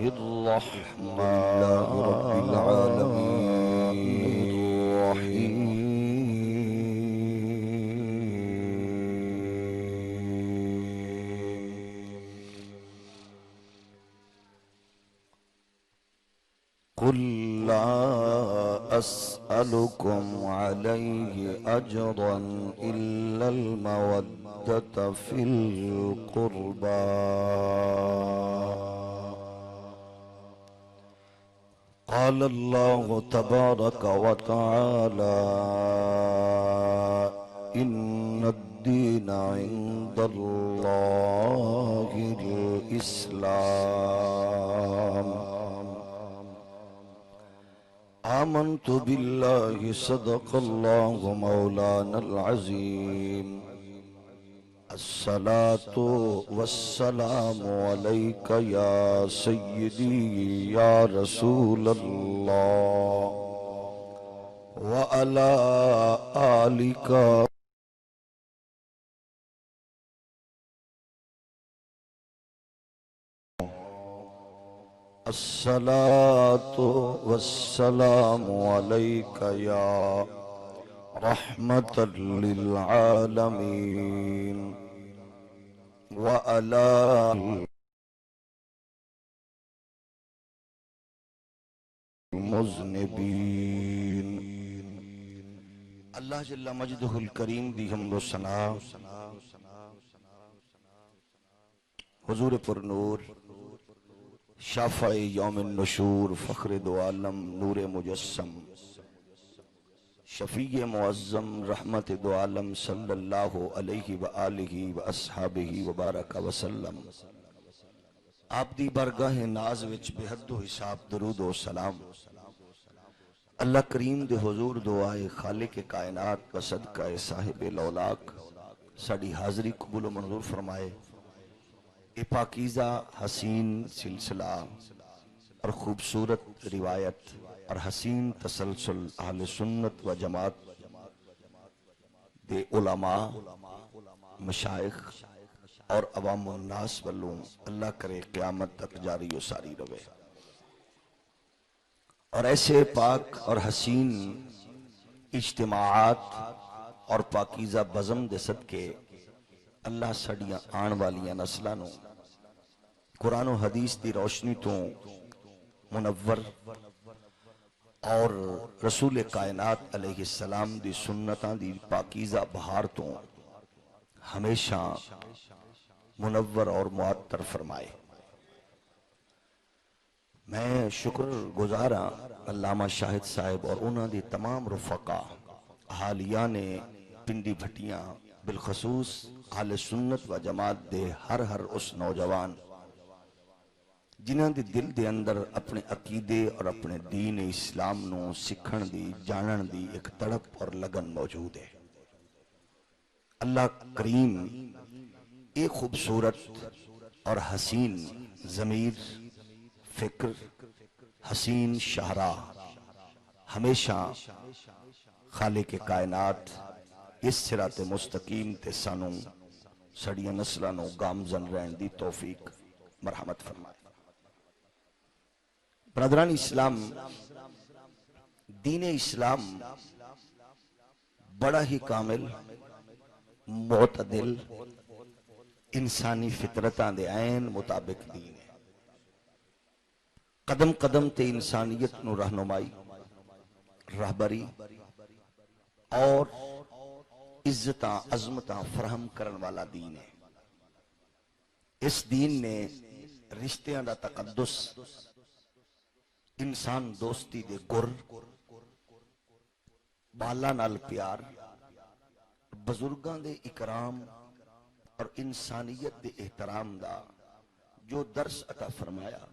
لله رب العالمين قل لا أسألكم عليه أجرا إلا المودة في القربى قال الله تبارك وتعالى إن الدين عند الله الإسلام آمنت بالله صدق الله مولانا العظيم الصلاة والسلام عليك يا سيدي يا رسول الله وعلى آلك الصلاة والسلام عليك يا رحمة للعالمين وعلى المذنبين اللہ جل مجدہ الکریم دی حمد و ثنا حضور پر نور شافع یوم النشور فخر دو عالم نور مجسم شفیع معظم رحمت دو عالم صلی اللہ علیہ وآلہ واصحابہ وبارک وسلم آپ دی برگاہ ناز وچ بے حد و حساب درود و سلام اللہ کریم دے حضور دعائے خالق کائنات و صدقہ صاحب لولاک ساڑی حاضری قبول و منظور فرمائے اے پاکیزہ حسین سلسلہ اور خوبصورت روایت اور حسین تسلسل اہل سنت و جماعت دے علماء مشائخ اور عوام الناس والوں اللہ کرے قیامت تک جاری و ساری روے اور ایسے پاک اور حسین اجتماعات اور پاکیزہ بزم دے صدقے اللہ سڑیاں آن والیاں نسلانوں قرآن و حدیث دی روشنی تو منور اور رسول کائنات علیہ السلام دی سنتاں دی پاکیزہ بہار تو ہمیشہ منور اور معطر فرمائے میں شکر گزارا علامہ شاہد صاحب اور انہاں دی تمام رفقا حالیان پنڈی بھٹیاں بالخصوص اہل سنت و جماعت دے ہر اس نوجوان جنہاں دی دل دے اندر اپنے عقیدے اور اپنے دین اسلام نو سکھن دی جانن دی ایک تڑپ اور لگن موجود ہے اللہ کریم ایک خوبصورت اور حسین ضمیر فکر حسین شاہراہ ہمیشہ خالق کائنات اس صراط مستقیم تے سانوں سڑیاں نسلانوں گامزن رہن دی توفیق مرحمت فرمائے برادران اسلام دین اسلام بڑا ہی کامل معتدل انسانی فطرتاں دے عین مطابق دین ہے قدم قدم تے انسانیت نو رہنمائی رہبری اور عزتاں عظمتاں فراہم کرن والا دین ہے اس دین نے رشتیاں دا تقدس انسان دوستی دے گر بالا نال پیار بزرگاں دے اکرام اور انسانیت دے احترام دا جو درس عطا فرمایا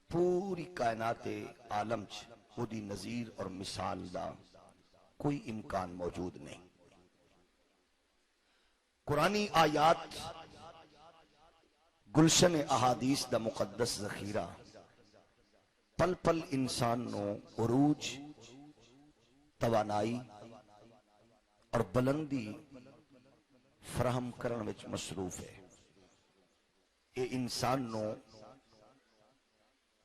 پوری کائنات عالم چ وہ دی نظیر اور مثال دا کوئی امکان موجود نہیں قرآنی آیات گلشن احادیث دا مقدس ذخیرہ پل پل انسان نو عروج توانائی اور بلندی فراہم کرن وچ مصروف ہے یہ انسان نو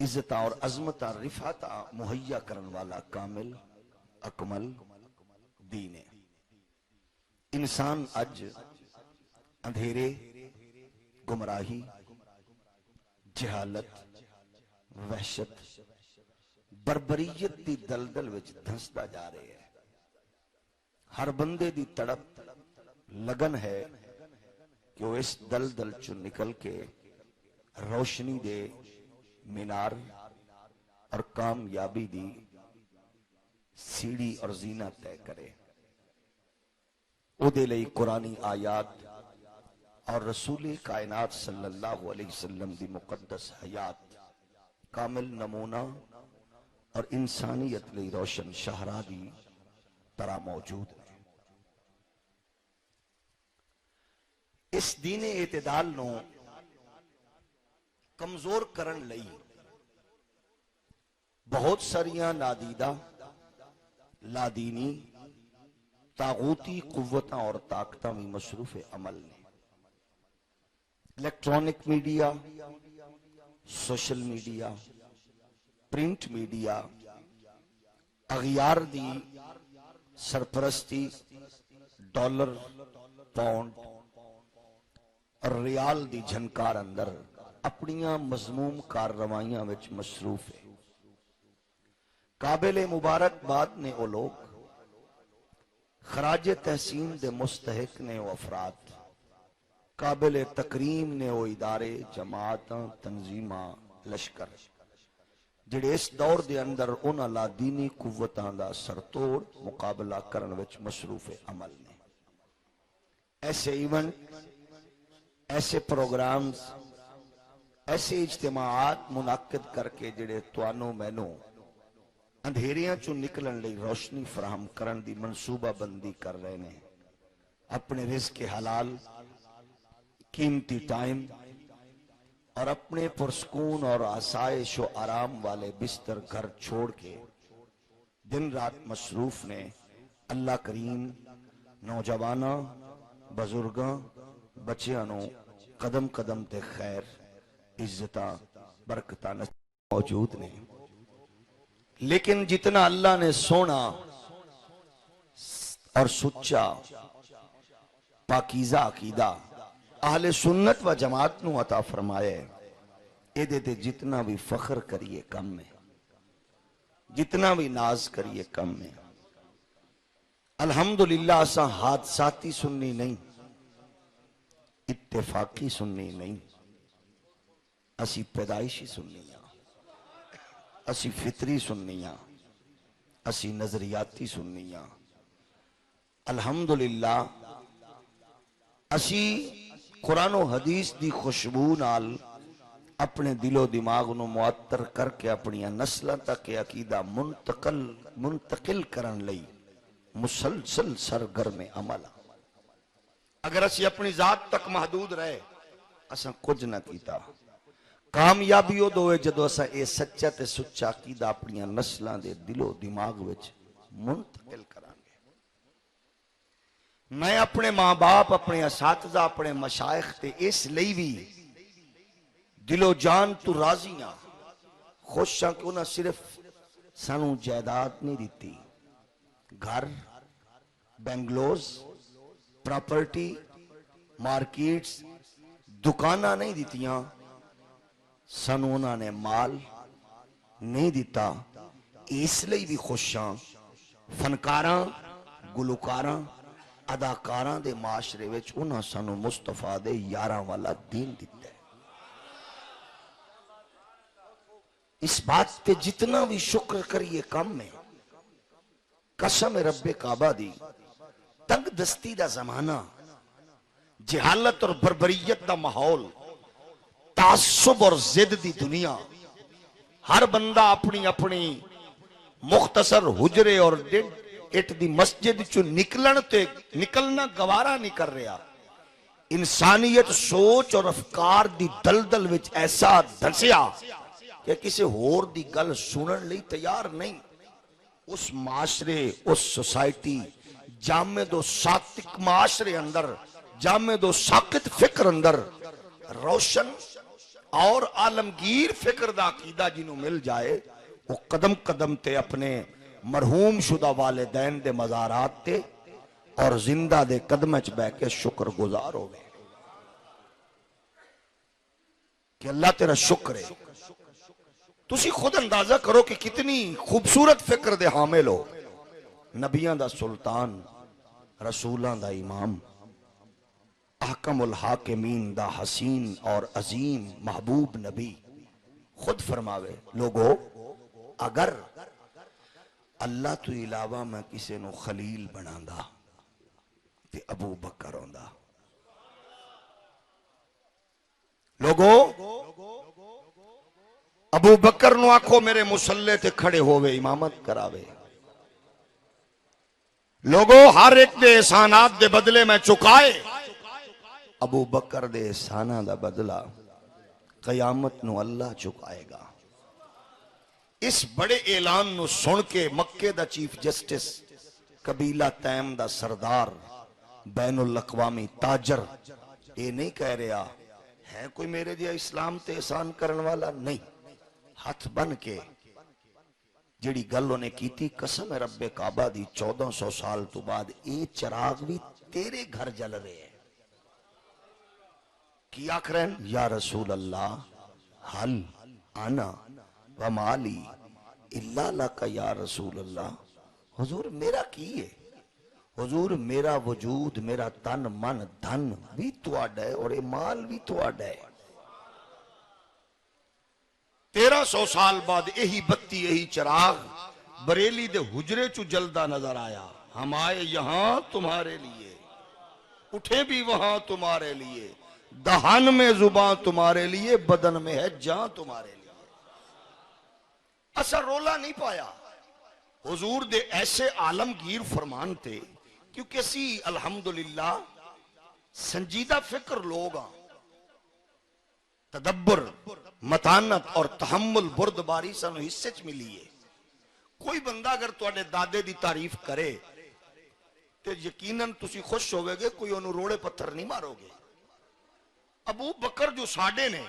عزت اور عظمت رفعت مہیا کرن والا کامل اکمل دین ہے۔ انسان اج اندھیرے، گمراہی، جہالت، وحشت، بربریت دی دلدل وچ دھنسدا جا رہے ہے۔ ہر بندے دی تڑپ لگن ہے کہ وہ اس دلدل چو نکل کے روشنی دے مینار اور کامیابی دی سیڑھی اور زینہ طے کرے۔ او دے لئی قرآنی آیات اور رسول کائنات صلی اللہ علیہ وسلم دی مقدس حیات کامل نمونہ اور انسانیت لئی روشن شاہراہ دی طرح موجود ہے۔ اس دین اعتدال نو کمزور کرن لئی بہت ساریاں نادیدہ، لادینی، طاغوتی قوتاں اور طاقتاں بھی مصروف عمل نے۔ Electronic media, social media, print media, اغیار دی سرپرستی، ڈالر، پاؤنڈ اور ریال دی جھنکار اندر اپنیاں مضموم کارروائیاں وچ مصروف ہے۔ قابل مبارکباد نے وہ لوگ، خراج تحسین دے مستحق نے وہ افراد، قابل تکریم نے وہ ادارے، جماعتاں، تنظیماں، لشکر، جڑے اس دور دے اندر انہاں لادینی قوتاں دا سرتوڑ مقابلہ کرن وچ مصروف عمل نے۔ ایسے ایونٹ، ایسے پروگرامز، ایسے اجتماعات منعقد کر کے جڑے توانوں مینوں اندھیریاں چوں نکلن لئی روشنی فراہم کرن دی منصوبہ بندی کر رہے ہیں۔ اپنے رزق حلال، قیمتی ٹائم اور اپنے پرسکون اور آسائش و آرام والے بستر گھر چھوڑ کے دن رات مصروف نے اللہ کریم نوجواناں، بزرگاں، بچیانوں قدم قدم تے خیر، عزتاں، برکتاں موجود نے۔ لیکن جتنا اللہ نے سونا اور سچا پاکیزہ عقیدہ اہل سنت و جماعت نو عطا فرمائے، اے دیتے جتنا بھی فخر کریے کم ہے، جتنا بھی ناز کریے کم ہے۔ الحمدللہ اساں حادثاتی سننی نہیں، اتفاقی سننی نہیں، اسی پیدائشی سننی ہیں، اسی فطری سننی ہیں، اسی نظریاتی سننی ہیں۔ الحمدللہ اسی قرآن و حدیث دی خوشبو نال اپنے دل و دماغ نو معطر کر کے اپنی نسلہ تک عقیدہ منتقل کرن لئی مسلسل سرگرم عمل۔ اگر اسی اپنی ذات تک محدود رہے اساں کچھ نہ کیتا۔ کامیابی ہو دوئے جدو اساں اے سچا تے سچا عقیدہ اپنی نسلہ دے دل و دماغ وچ منتقل کرانگے۔ میں اپنے ماں باپ، اپنے اساتذہ، اپنے مشائخ تے اس لئی بھی دل و جان تو راضیاں، خوشاں کہ انہاں صرف سانوں جائیداد نہیں دیتی، گھر، بنگلوز، پراپرٹی، مارکیٹس، دکانہ نہیں دیتیاں، سانوں انہاں نے مال نہیں دیتا۔ اس لئی بھی خوشاں فنکاراں، گلوکاراں، اداکاراں دے معاشرے وچ انہاں سانوں مصطفیٰ دے یاراں والا دین دیتا ہے۔ اس بات تے جتنا بھی شکر کریے کم ہے۔ قسم رب کعبہ دی، تنگ دستی دا زمانہ، جہالت اور بربریت دا ماحول، تعصب اور زد دی دنیا، ہر بندہ اپنی اپنی مختصر حجرے اور اٹ دی مسجد چو نکلنا گوارا نہیں کر رہا۔ انسانیت سوچ اور افکار دی دلدل وچ ایسا دھسیا کہ کسی ہور دی گل سنن لئی تیار نہیں۔ اس معاشرے، اس سوسائٹی، جامد و ساکت معاشرے اندر، جامد و ساکت فکر اندر روشن اور عالمگیر فکر دا عقیدہ جنوں مل جائے وہ قدم قدم تے اپنے مرحوم شدہ والدین دے مزارات تے اور زندہ دے قدم چ بہ کے شکر گزار ہوئے کہ اللہ تیرا شکر ہے. تسی خود اندازہ کرو کہ کتنی خوبصورت فکر دے حامل ہو. نبیاں دا سلطان، رسولاں دا امام، احکم الحاکمین دا حسین اور عظیم محبوب نبی خود فرماوے لوگو اگر اللہ تو علاوہ میں کسی نو خلیل بناندا تے ابو بکر ہوندا. لوگو ابو بکر نو آکھو میرے مصلے تے کھڑے ہوئے امامت کراوے. لوگو ہر ایک دے احسانات دے بدلے میں چکائے. ابو بکر دے احسانہ دا بدلہ قیامت نو اللہ چکائے گا. اس بڑے اعلان نو سن کے مکے دا چیف جسٹس، قبیلہ تیم دا سردار، بین الاقوامی تاجر یہ نہیں کہہ رہا ہے کوئی میرے دیا اسلام تے احسان کرن والا نہیں. ہاتھ بن کے جڑی گل انہیں کی تھی قسم رب کعبہ دی 1400 سال تو بعد اے چراغ بھی تیرے گھر جل رہے ہیں. کی آخرین یا رسول اللہ حل آنا ومالی اللہ لکا یا رسول اللہ. حضور میرا کی ہے؟ حضور میرا وجود، میرا تن من دھن بھی تواڈا ہے اور مال بھی تواڈا ہے. 1300 سال بعد یہی بتی یہی چراغ بریلی دے حجرے چو جلدہ نظر آیا. ہم آئے یہاں تمہارے لیے، اٹھے بھی وہاں تمہارے لیے، دہن میں زبان تمہارے لیے، بدن میں ہے جان تمہارے لیے. اثر رولا نہیں پایا. حضور دے ایسے عالمگیر فرمان تھے کیونکہ اسی الحمدللہ سنجیدہ فکر لوگ ہاں. تدبر، متانت اور تحمل بردباری سانو حصے چ ملی ہے. کوئی بندہ اگر تواڈے دادے دی تعریف کرے تو یقیناً تسی خوش ہوئے گے، کوئی انہوں روڑے پتھر نہیں مارو گے. ابو بکر جو ساڈے نے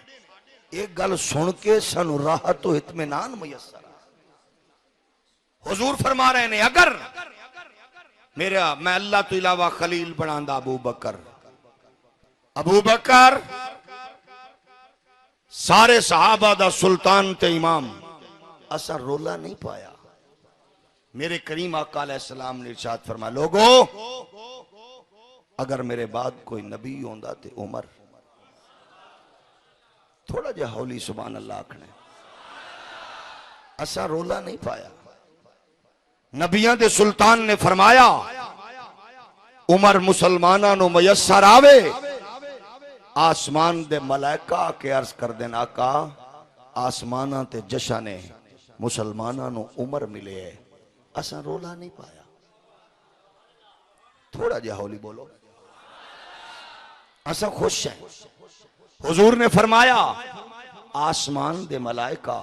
ایک گل سن کے سانو راحت و اطمینان میسر. حضور فرما رہے ہیں اگر میں اللہ تو علاوہ خلیل بناندا ابو بکر. ابو بکر سارے صحابہ دا سلطان تے امام. اثر رولا نہیں پایا. میرے کریم آقا علیہ السلام نے ارشاد فرمایا لوگو اگر میرے بعد کوئی نبی ہوندا تے عمر. تھوڑا جا ہولی سبحان اللہ آکھنے. اثر رولا نہیں پایا. نبیاں دے سلطان نے فرمایا عمر مسلمانہ نو میسر آوے. آسمان دے ملائکہ کے عرض کر دین آقا آسمانہ تے جشن مسلمانہ نو عمر ملے ہے. اساں رولا نہیں پایا. تھوڑا جا ہولی بولو. اساں خوش ہیں. حضور نے فرمایا آسمان دے ملائکہ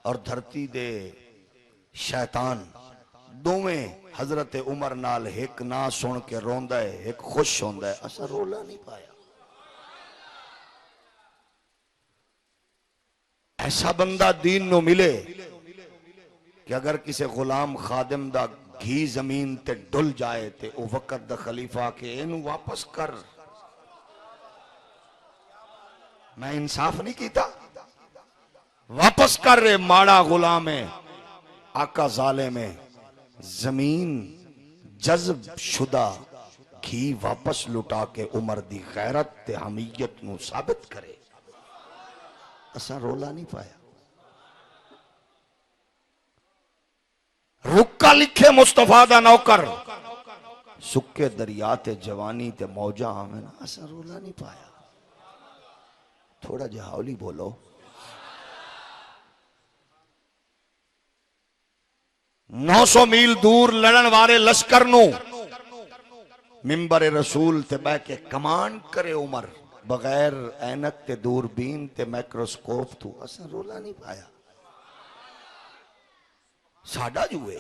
اور دھرتی دے شیطان دوویں حضرت عمر نال ایک نا سن کے روندہ ہے ایک خوش ہوندہ ہے. اساں رولا نہیں پایا. ایسا بندہ دین نو ملے کہ اگر کسی غلام خادم دا گھی زمین تے ڈل جائے تے او وقت دا خلیفہ کے اینو واپس کر. میں انصاف نہیں کیتا. واپس کر رہے ماڑا غلام ہے آقا ظالم ہے. زمین جذب شدہ گھی واپس لٹا کے عمر دی غیرت تے حمیت نو ثابت کرے. اساں رولا نہیں پایا. رکا لکھے مصطفیٰ دا نوکر سکے دریا تے جوانی تے موجہ آمین. اساں رولا نہیں پایا. تھوڑا جا ہولی بولو. نو سو میل دور لڑن وارے لشکر نو ممبر رسول تے بہ کے کمانڈ کرے عمر بغیر اینک تے دوربین تے میکروسکوپ تو. اساں رولا نہیں پایا. ساڈا جوئے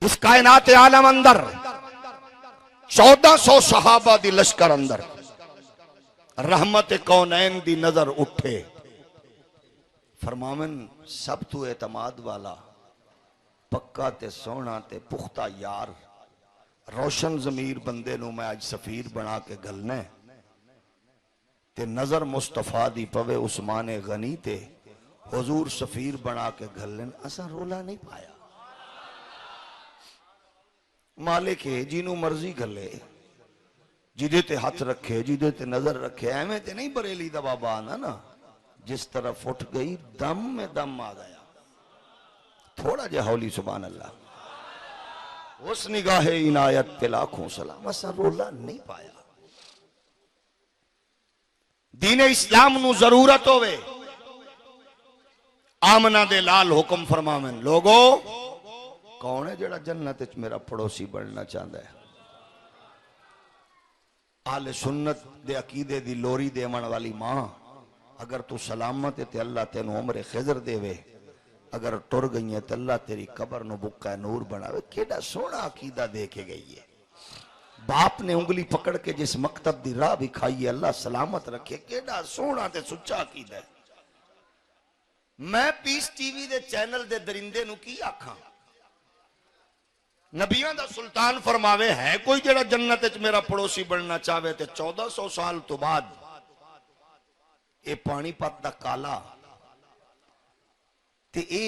اس کائنات عالم اندر 1400 صحابہ دی لشکر اندر رحمت کونین دی نظر اٹھے فرماون سب تو اعتماد والا پکا تے سونا تے پختہ یار روشن ضمیر بندے نو میں آج سفیر بنا کے گلنے تے نظر مصطفیٰ دی پوے عثمان غنی تے حضور سفیر بنا کے گلن اسا رولا نہیں پایا مالک ہے جنوں مرضی گلے جدے تے ہاتھ رکھے جدے تے نظر رکھے ایمیں تے نہیں بریلی دا بابا آنا نا جس طرف اٹھ گئی دم میں دم آ گیا تھوڑا جے ہولی سبحان اللہ اس نگاہ عنایت پہ لاکھوں سلام اسا رولا نہیں پایا دین اسلام نو ضرورت ہوئے آمنہ دے لال حکم فرماویں لوگو کون ہے جڑا جنت وچ میرا پڑوسی بننا چاہتا ہے اہل سنت دے عقیدے دی لوری دے من والی ماں اگر تو سلامت ہے تے اللہ تینو عمر خضر دے وے اگر ٹر گئی ہے تے اللہ تیری قبر نو بکا نور بناوے کیڑا سونا عقیدہ دے کے گئی ہے باپ نے انگلی پکڑ کے جس مکتب دی راہ بھی کھائی ہے اللہ سلامت رکھے کیڑا سونا تے سچا عقیدہ ہے میں پیس ٹی وی دے چینل دے درندے نو کی آکھاں نبیوں دا سلطان فرماوے ہے کوئی جڑا جنت وچ میرا پڑوسی بننا چاہے تے 1400 سال تو بعد اے پانی پت دا کالا تے اے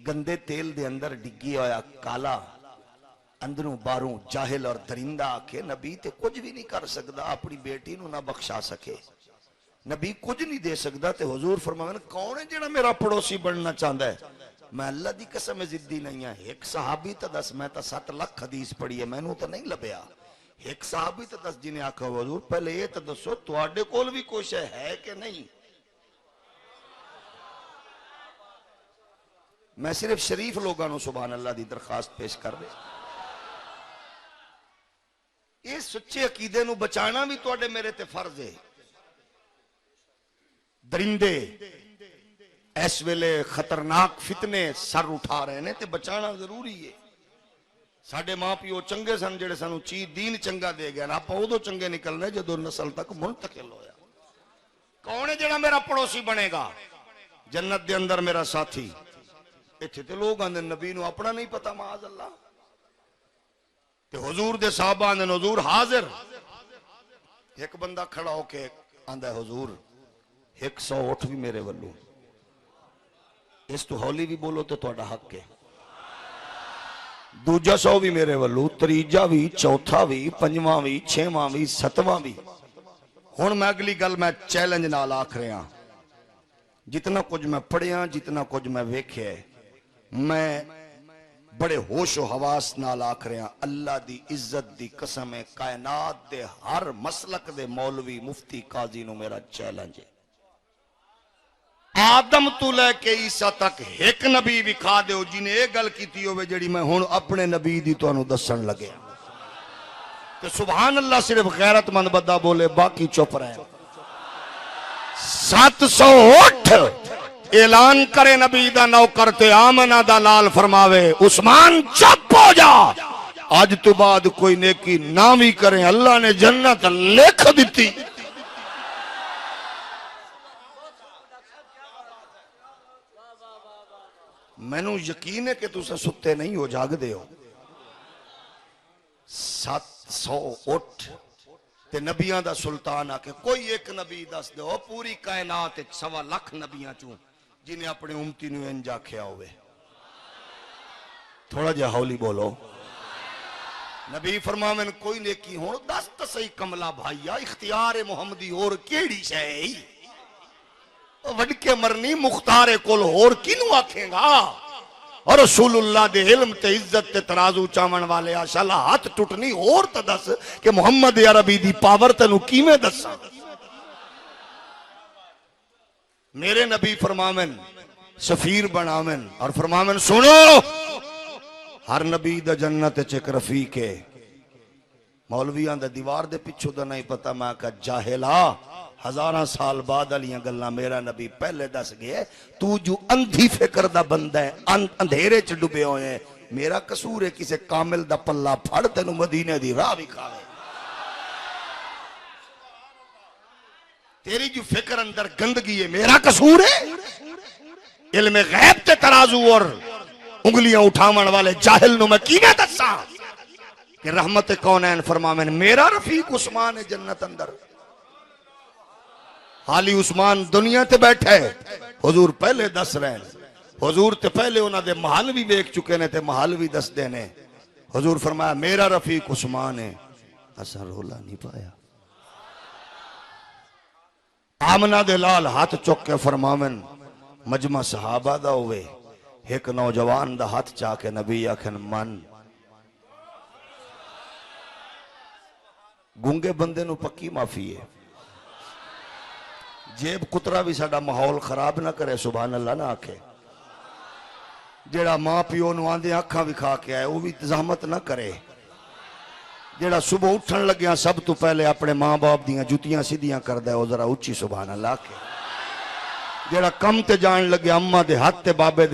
گندے تیل دے اندر ڈگی ہویا کالا اندروں باروں جاہل اور درندہ آکے نبی تے کچھ بھی نہیں کر سکدا اپنی بیٹی نو نہ بخشا سکے نبی کچھ نہیں دے سکدا تے حضور فرماوے کون ہے جڑا میرا پڑوسی بننا چاہتا ہے میں اللہ دی قسم زدی نہیں ہے ایک صحابی تا دس میں تا 7 لاکھ حدیث پڑھی ہے میں نو تا نہیں لبیا ایک صحابی تا دس جنہیں آکھا حضور پہلے یہ تا دسو تواڈے کول بھی کچھ ہے کہ نہیں میں صرف شریف لوگاں نو سبحان اللہ دی درخواست پیش کر دے یہ سچے عقیدے نو بچانا بھی تواڈے میرے تے فرض ہے درندے اس ویلے خطرناک فتنے سر اٹھا رہے ہیں تے بچانا ضروری ہے ساڑھے ماں پیو چنگے سن جڑے سنو چیز دین چنگا دے گیا نا پاؤ دو چنگے نکلنے جدو نسل تک منتقل ہویا کون ہے جڑا میرا پڑوسی بنے گا جنت دے اندر میرا ساتھی ایتھے تے لوگ آندے نبی نو اپنا نہیں پتا معاذ اللہ تے حضور دے صحابہ آندے حضور حاضر ایک بندہ کھڑا ہو کے آندہ حضور 108 بھی میرے ولو اس تو ہولی بھی بولو تو توڑا حق ہے دوجہ 100 بھی میرے ولو تریجہ بھی چوتھا بھی پنجواں بھی چھواں بھی ستواں بھی ہون میں اگلی گل میں چیلنج نال آکھ رہے ہیں جتنا کچھ میں پڑھیاں جتنا کچھ میں ویکھے میں بڑے ہوش و حواس نال آکھ رہے ہیں اللہ دی عزت دی قسم کائنات دے ہر مسلک دے مولوی مفتی قاضی نو میرا چیلنج ہے آدم تو لے کے عیسیٰ تک ایک نبی وکھا دے ہو جنہیں ایک گل کیتی ہوئے جڑی میں ہون اپنے نبی دی تو انہوں دسن لگے کہ سبحان اللہ صرف غیرت مند بدہ بولے باقی چپ رہے 708 اعلان کرے نبی دا نو کرتے آمنہ دا لال فرماوے عثمان چپ ہو جا آج تو بعد کوئی نیکی نامی کریں اللہ نے جنت لکھ دیتی میں نو یقین ہے کہ تُسے ستے نہیں ہو جاگ دے ہو 708 تے نبیاں دا سلطان آکے کوئی ایک نبی دس دے ہو پوری کائنات 1.25 لاکھ نبیاں چوں جنہیں اپنے امتی نو انجا کھیا ہوئے تھوڑا جا ہولی بولو نبی فرماویں کوئی نیکی ہون دس تسئی کملہ بھائیا اختیار محمدی اور کیڑی شے وڈکے مرنی مختار کول اور کینوں آکھیں گا اور رسول اللہ دے علم تے عزت تے ترازو چاون والے آشاءاللہ ہاتھ ٹوٹنی اور تا دس کہ محمد عربی دی پاور تنو کیویں دساں میرے نبی فرماویں سفیر بناویں اور فرماویں سنو ہر نبی دا جنت چک رفیق ہے مولویاں دا دیوار دے پچھو دا نہیں پتا میں کہا جاہلا 1000 سال بعد علیاں گلنا میرا نبی پہلے دس گئے تو جو اندھی فکر دا بندہ ہے اندھیرے چ ڈبے ہوئے ہیں میرا قصور ہے کسے کامل دا پلہ پھڑ تینو مدینے دی راہ بھی کھاوے تیری جو فکر اندر گندگی ہے میرا قصور ہے؟ علم غیب تے ترازو اور انگلیاں اٹھاون والے جاہل نو میں کیویں دساں کہ رحمت کونین فرماویں میرا رفیق عثمان ہے جنت اندر؟ حالی عثمان دنیا تے بیٹھے حضور پہلے دس رہے ہیں، حضور تے پہلے انہاں دے محل بھی ویکھ چکے نے تے محل بھی دس دینے. حضور فرمایا میرا رفیق عثمان ہے. اساں رولا نہیں پایا. آمنہ دے لال ہاتھ چک کے فرماون مجمع صحابہ دا ہوئے ایک نوجوان دا ہاتھ چاہ کے نبی آکھن من گونگے بندے نو پکی معافی ہے. جیب کترا بھی ساڈا ماحول خراب نہ کرے سبحان اللہ نہ آکھے. جیڑا ماں پیو نو آندے آنکھاں وکھا کے آئے وہ بھی زحمت نہ کرے. جیڑا صبح اٹھن لگیاں سب تو پہلے اپنے ماں باپ دیاں جوتیاں سیدھیاں کر دے وہ ذرا اچھی سبحان اللہ کے. جیڑا کم تے جان لگے اماں دے ہاتھ تے بابے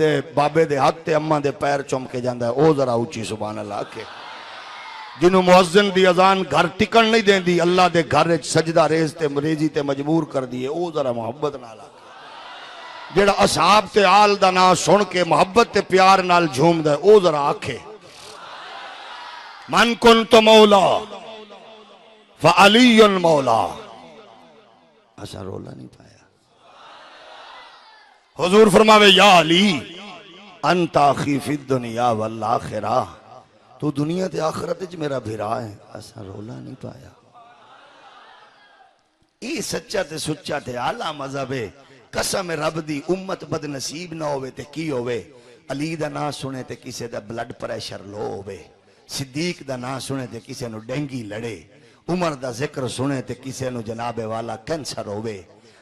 دے ہاتھ تے اماں دے پیر چوم کے جاندا ہے او ذرا اچھی سبحان اللہ کے. جنہوں مؤذن دی اذان گھر ٹکن نہیں دین دی اللہ دے گھر سجدہ ریز تے مریضی تے مجبور کر دیے او ذرا محبت نال آکھے. جیڑا اصحاب تے آل دا نا سن کے محبت تے پیار نال جھوم دے او ذرا آکھے من کنت مولا فعلی مولا. ایسا رولا نہیں پایا. حضور فرماوے یا علی انت اخی فی الدنیا والآخرہ تو دنیا تے آخرت وچ میرا بھرا ہے. ایسا رولا نہیں پایا. یہ سچا تے سچا تے اعلیٰ مذہب ہے. قسم رب دی امت بد نصیب نہ ہوئے تے کی ہوئے علی دا نا سنے تے کسے دا بلڈ پریشر لو ہوئے, صدیق دا نا سنے تے کسے نو ڈینگی لڑے, عمر دا ذکر سنے تے کسے نو جناب والا کینسر ہوئے.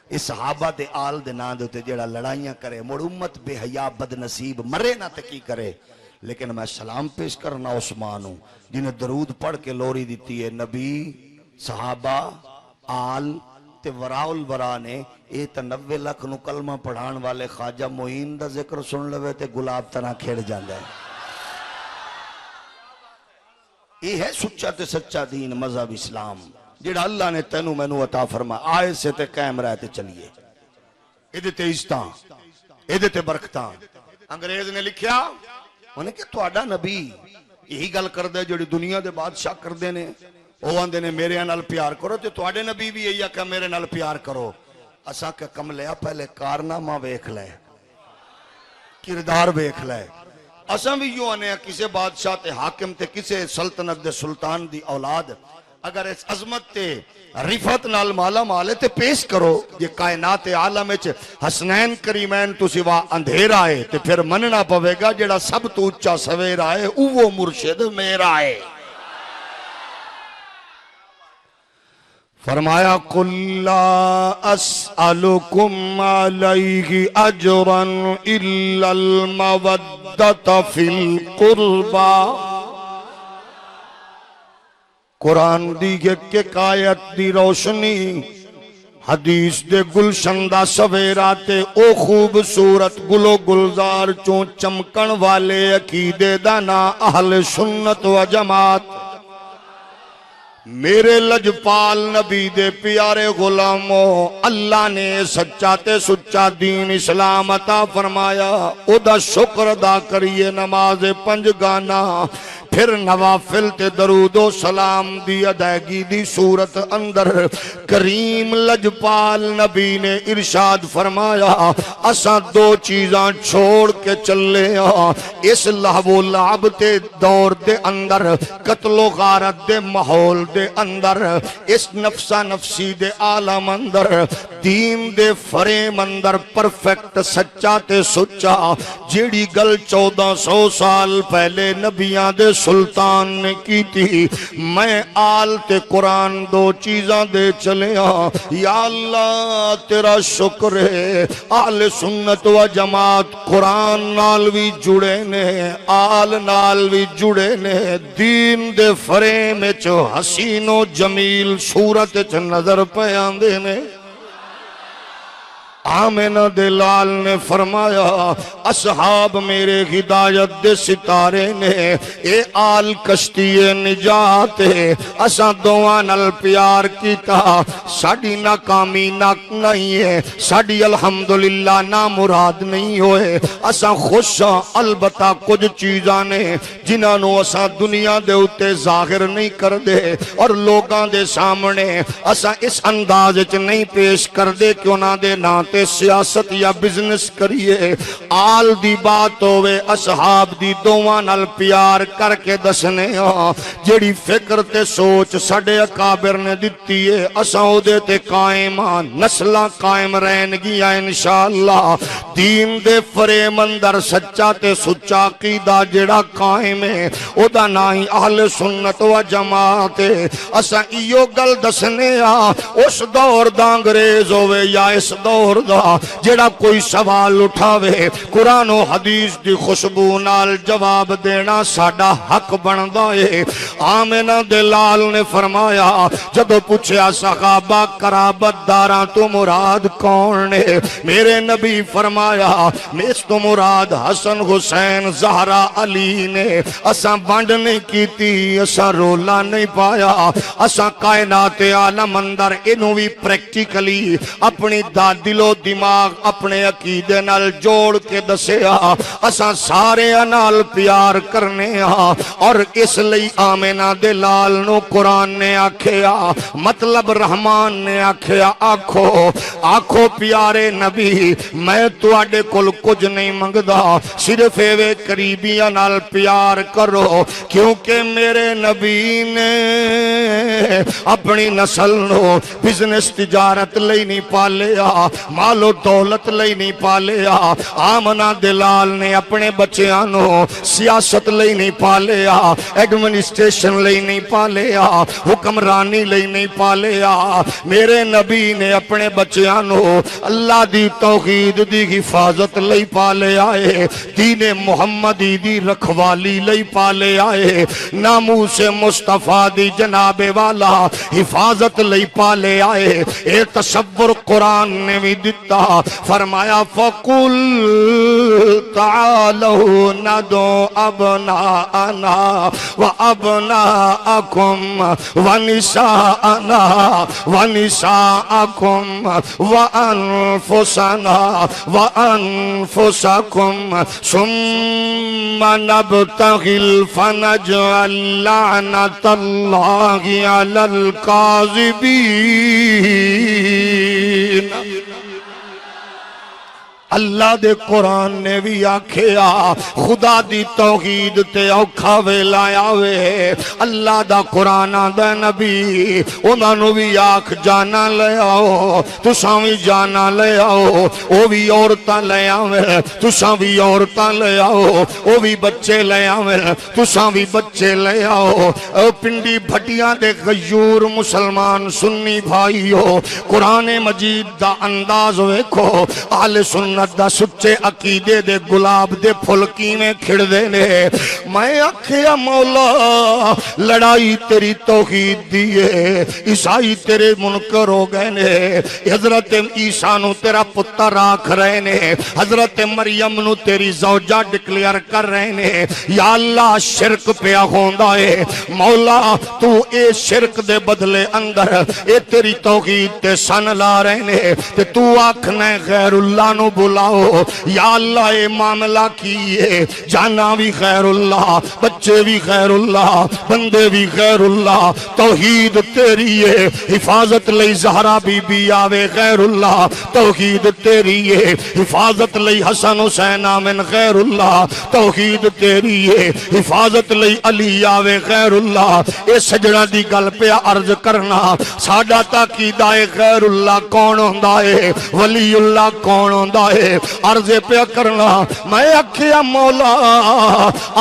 اس صحابہ دے آل دے نا دے تے جیڑا لڑائیاں کرے مڑ امت بے حیا بد نصیب مرے نہ تے کی کرے. لیکن میں سلام پیش کرنا عثمان ہوں جنہیں درود پڑھ کے لوری دیتی ہے نبی صحابہ آل تے وراء الورا نے. اے تا 90 لاکھ نو کلمہ پڑھان والے خواجہ معین دا ذکر سن لوے تے گلاب طرح کھیڑ جاندے ہیں. یہ ہے سچا تے سچا دین مذہب اسلام جیڑا اللہ نے تینو مینو عطا فرما آئے سے تے قائم رہتے چلیے. ایدے تے عزتاں ایدے تے برکتاں. انگریز نے لکھیا انہیں کہ تہاڈا نبی یہی گل کر دے جڑی دنیا دے بادشاہ کر دے نے او آندے نے میرے نال پیار کرو تے تہاڈے نبی بھی یہی کہ میرے نال پیار کرو. اساں کہ کم لیا پہلے کارنامہ ویکھ لے کردار ویکھ لے. اساں بھی یوں آنے کسے بادشاہ تے حاکم تے کسے سلطنت دے سلطان دی اولاد اگر اس عظمت تے رفت نال مالا مالے تے پیش کرو یہ کائنات عالم وچ حسنین کریمین تو سوا اندھیرا ہے تے پھر مننا پوے گا جڑا سب تو اچا سویرا ہے اوہ مرشد میرا ہے. فرمایا قل لا اسألکم علیہ اجرا الا المودۃ فی القربى. قرآن دی ایک آیت دی روشنی حدیث دے گلشن دا سویرا تے او خوبصورت گلو گلزار چوں چمکن والے عقیدے دا نا اہل سنت و جماعت. میرے لجپال نبی دے پیارے غلاموں اللہ نے سچا تے سچا دین اسلام عطا فرمایا. او دا شکر ادا کریے نماز 5 گانا پھر نوافل تے درود و سلام دی ادائیگی دی صورت اندر کریم لجپال نبی نے ارشاد فرمایا اساں 2 چیزاں چھوڑ کے چلے اس لہو و لعب تے دور دے اندر قتل و غارت دے ماحول دے اندر اس نفسا نفسی دے عالم اندر دین دے فریم اندر پرفیکٹ سچا تے سچا جیڑی گل 1400 سال پہلے نبیاں دے سلطان نے کی تھی میں آل تے قرآن 2 چیزاں دے چلے یا اللہ تیرا شکر ہے. آل سنت و جماعت قرآن نال بھی جڑے نے آل نال بھی جڑے نے دین دے فریم چو حسین و جمیل صورت چ نظر پہ آندے نے. آمنہ دے لال نے فرمایا اصحاب میرے ہدایت دے ستارے نے اے آل کشتی نجات اساں دوواں نال پیار کیتا ساڈی ناکامی نہیں ہے ساڈی الحمدللہ نا مراد نہیں ہوئے اساں خوش ہاں البتہ کچھ چیزاں نے جنہاں نو اساں دنیا دے اتے ظاہر نہیں کر دے اور لوگاں دے سامنے اساں اس انداز وچ نہیں پیش کر دے کہ انہاں دے نا تے سیاست یا بزنس کریے آل دی بات ہوئے اصحاب دی دوواں نال پیار کر کے دسنے ہاں جیڑی فکر تے سوچ ساڈے اکابر نے دتی ہے اساں او دے تے قائم ہاں نسلاں قائم رہن گیاں انشاءاللہ دین دے فریم اندر سچا تے سچا عقیدہ جیڑا قائم ہے او دا نا ہی اہل سنت و جماعت ہے اساں ایو گل دسنے ہاں اس دور دا انگریز ہوئے یا اس دور دا جیڑا کوئی سوال اٹھاوے قرآن و حدیث دی خوشبو نال جواب دینا ساڈا حق بندا ہے آمنہ دے لال نے فرمایا جدو پوچھیا صحابہ قرابت داراں تو مراد کون نے میرے نبی فرمایا اس تو مراد حسن حسین زہرا علی نے اساں بانڈ نہیں کیتی اساں رولا نہیں پایا اساں کائنات عالم اندر انہوں بھی پریکٹیکلی اپنی دل و دماغ اپنے عقیدے نال جوڑ کے دسیا اساں سارے نال پیار کرنے ہاں اور اس لئی آمنہ دے لال نو قرآن نے آکھیا مطلب رحمان نے آکھیا آکھو پیارے نبی میں تواڈے کول کچھ نہیں منگدا صرف ایوے قریبیاں نال پیار کرو کیونکہ میرے نبی نے اپنی نسل نو بزنس تجارت لئی نہیں پالیا مال و دولت لئی نہیں پالیا آمنہ دلال نے اپنے بچیاں نو سیاست لئی نہیں پالیا ایڈمنسٹریشن لئی نہیں پالیا حکمرانی لئی نہیں پالیا میرے نبی نے اپنے بچیاں نو اللہ دی توحید دی حفاظت لئی پالے آئے دین محمدی دی رکھوالی لئی پالے آئے ناموس مصطفیٰ دی جناب والا حفاظت لئی پالے آئے اے تصور قرآن نے بھی دیتا فرمایا فَقُلْ تَعَالَوْا نَدْعُ أَبْنَاءَنَا وَأَبْنَاءَكُمْ وَنِسَاءَنَا وَنِسَاءَكُمْ وَأَنفُسَنَا وَأَنفُسَكُمْ ثُمَّ نَبْتَهِلْ فَنَجْعَلْ لَعْنَةَ اللَّهِ عَلَى الْكَاذِبِينَ اللہ دے قرآن نے بھی آکھیا خدا دی توحید تے اوکھا ویلا آوے اللہ دا قرآن دا نبی انہاں نو بھی آکھ جانا لے آؤ تساں بھی جانا لے آؤ او بھی عورتاں لے آوے تساں بھی عورتاں لے آؤ او بھی بچے لے آوے تساں بھی بچے لے آؤ او پنڈی بھٹیاں دے غیور مسلمان سنی بھائیو قرآن مجید دا انداز ویکھو اہل سنت دا سچے عقیدے دے گلاب دے پھلکی میں کھڑ دینے میں آکھیا مولا لڑائی تیری توحید دیئے عیسائی تیرے منکر ہو گئے نے حضرت عیسیٰ نو تیرا پتر راکھ رہے نے حضرت مریم نو تیری زوجہ ڈکلیئر کر رہے نے یا اللہ شرک پیا ہوندہ ہے مولا تو اے شرک دے بدلے اندر اے تیری توحید تے سن لا رہے نے تے تو آکھنے غیر اللہ نو بلاؤ یا اللہ اے معاملہ کیے جانا بھی غیر اللہ بچے بھی غیر اللہ بندے بھی غیر اللہ توحید تیری ہے حفاظت لئی زہرا بی بی آوے غیر اللہ توحید تیری ہے حفاظت لئی حسن حسین آمن غیر اللہ توحید تیری ہے حفاظت لئی علی آوے غیر اللہ اے سجڑا دی گل پہ عرض کرنا ساڈا تاقیدہ غیر اللہ کون ہوندہ ہے ولی اللہ کون ہوندہ ہے ہے عرض پہ کرنا میں اکھیا مولا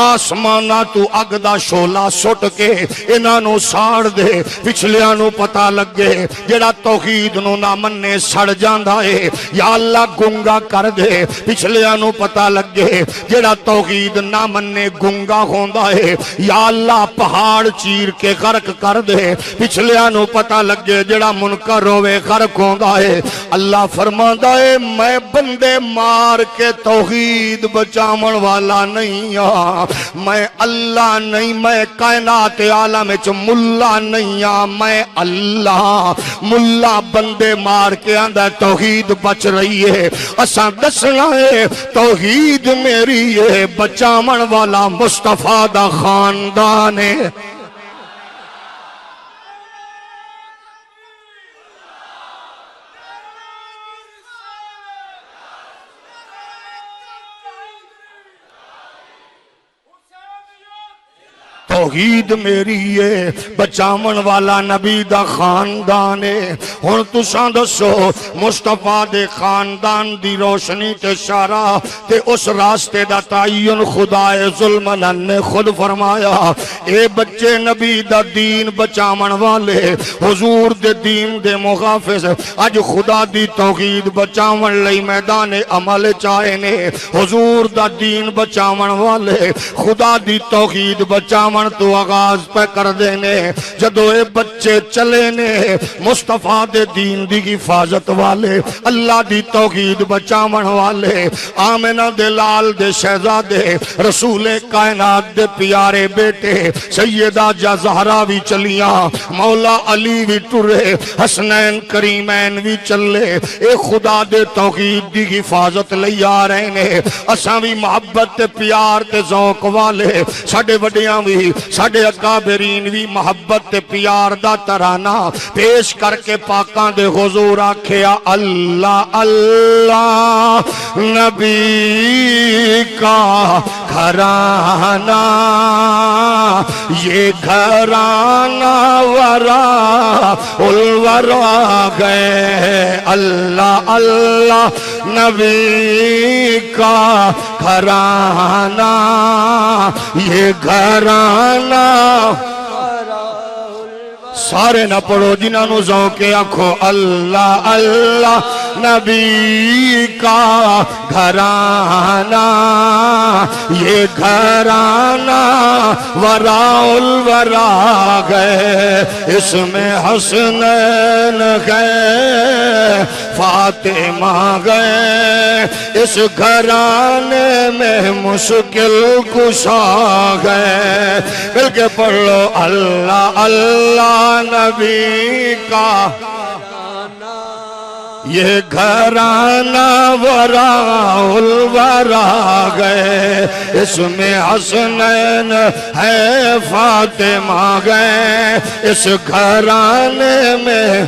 آسمانہ تو اگ دا شولا سٹ کے انہاں نو ساڑ دے پچھلیاں نو پتہ لگے جڑا توحید نو نہ مننے سڑ جاندا ہے یا اللہ گنگا کر دے پچھلیاں نو پتہ لگے جڑا توحید نہ مننے گنگا ہوندا ہے یا اللہ پہاڑ چیر کے غرق کر دے پچھلیاں نو پتہ لگے جڑا منکر ہوے غرق ہوندا ہے اللہ فرماندا ہے میں بندے مار کے توحید بچاون والا نہیں ہاں میں اللہ نہیں میں کائنات عالم وچ ملا نہیں ہاں میں اللہ ملا بندے مار کے آندا توحید بچ رہی ہے اساں دسنا ہے توحید میری ہے بچاون والا مصطفیٰ دا خاندان ہے توحید میری ہے بچاون والا نبی دا خاندان ہے ہن تساں دسو مصطفیٰ دے خاندان دی روشنی تے اشارہ تے اس راستے دا تعین خدا ذوالمنن نے خود فرمایا اے بچے نبی دا دین بچاون والے حضور دے دین دے محافظ اج خدا دی توحید بچاون لئی میدان عمل چاہے نے حضور دا دین بچاون والے خدا دی توحید بچاون تو آغاز پہ کر دینے جدو اے بچے چلے نے مصطفیٰ دے دین دی حفاظت والے اللہ دی توحید بچاون والے آمنہ دے لال دے شہزادے رسول کائنات دے پیارے بیٹے سیدہ جا زہرا بھی چلیاں مولا علی بھی ٹرے حسنین کریمین بھی چلے اے خدا دے توحید دی حفاظت لئی آ رہے نے اساں بھی محبت تے پیار تے ذوق والے ساڑھے وڈیاں بھی ساڑھے اکابرین بھی محبت تے پیار دا ترانہ پیش کر کے پاکاں دے حضور آکھیا اللہ اللہ نبی کا گھرانہ یہ گھرانہ ورا الورا گئے اللہ اللہ نبی کا گھرانہ یہ گھرانہ سارے نہ پڑھو جنہاں نو ذوق آنکھو اللہ اللہ نبی کا گھرانہ یہ گھرانہ وراء الورا گئے اس میں حسنین گئے فاطمہ گئے اس گھرانے میں مشکل کشا گئے مل کے پڑھ لو اللہ اللہ نبی کا یہ گھرانہ وراء الورا گئے اس میں حسنین ہے فاطمہ گئے اس گھرانے میں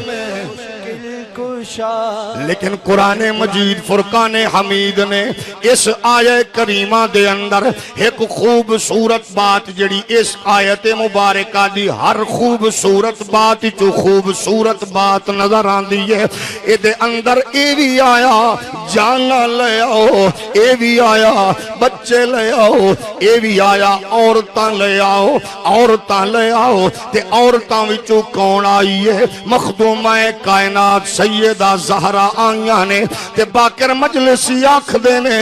لیکن قرآن مجید فرقان حمید نے اس آیت کریمہ دے اندر ایک خوبصورت بات جڑی اس آیت مبارکہ دی ہر خوبصورت بات جو خوبصورت بات نظر آن دی ہے اے دے اندر اے بھی آیا جانا لے آؤ اے بھی آیا بچے لے آؤ اے بھی آیا عورتاں لے آؤ عورتاں لے آؤ تے عورتاں وچوں کون آئی ہے مخدومہ کائنات سید دا زہرا آئیاں نے تے باکر مجلسی آکھ دینے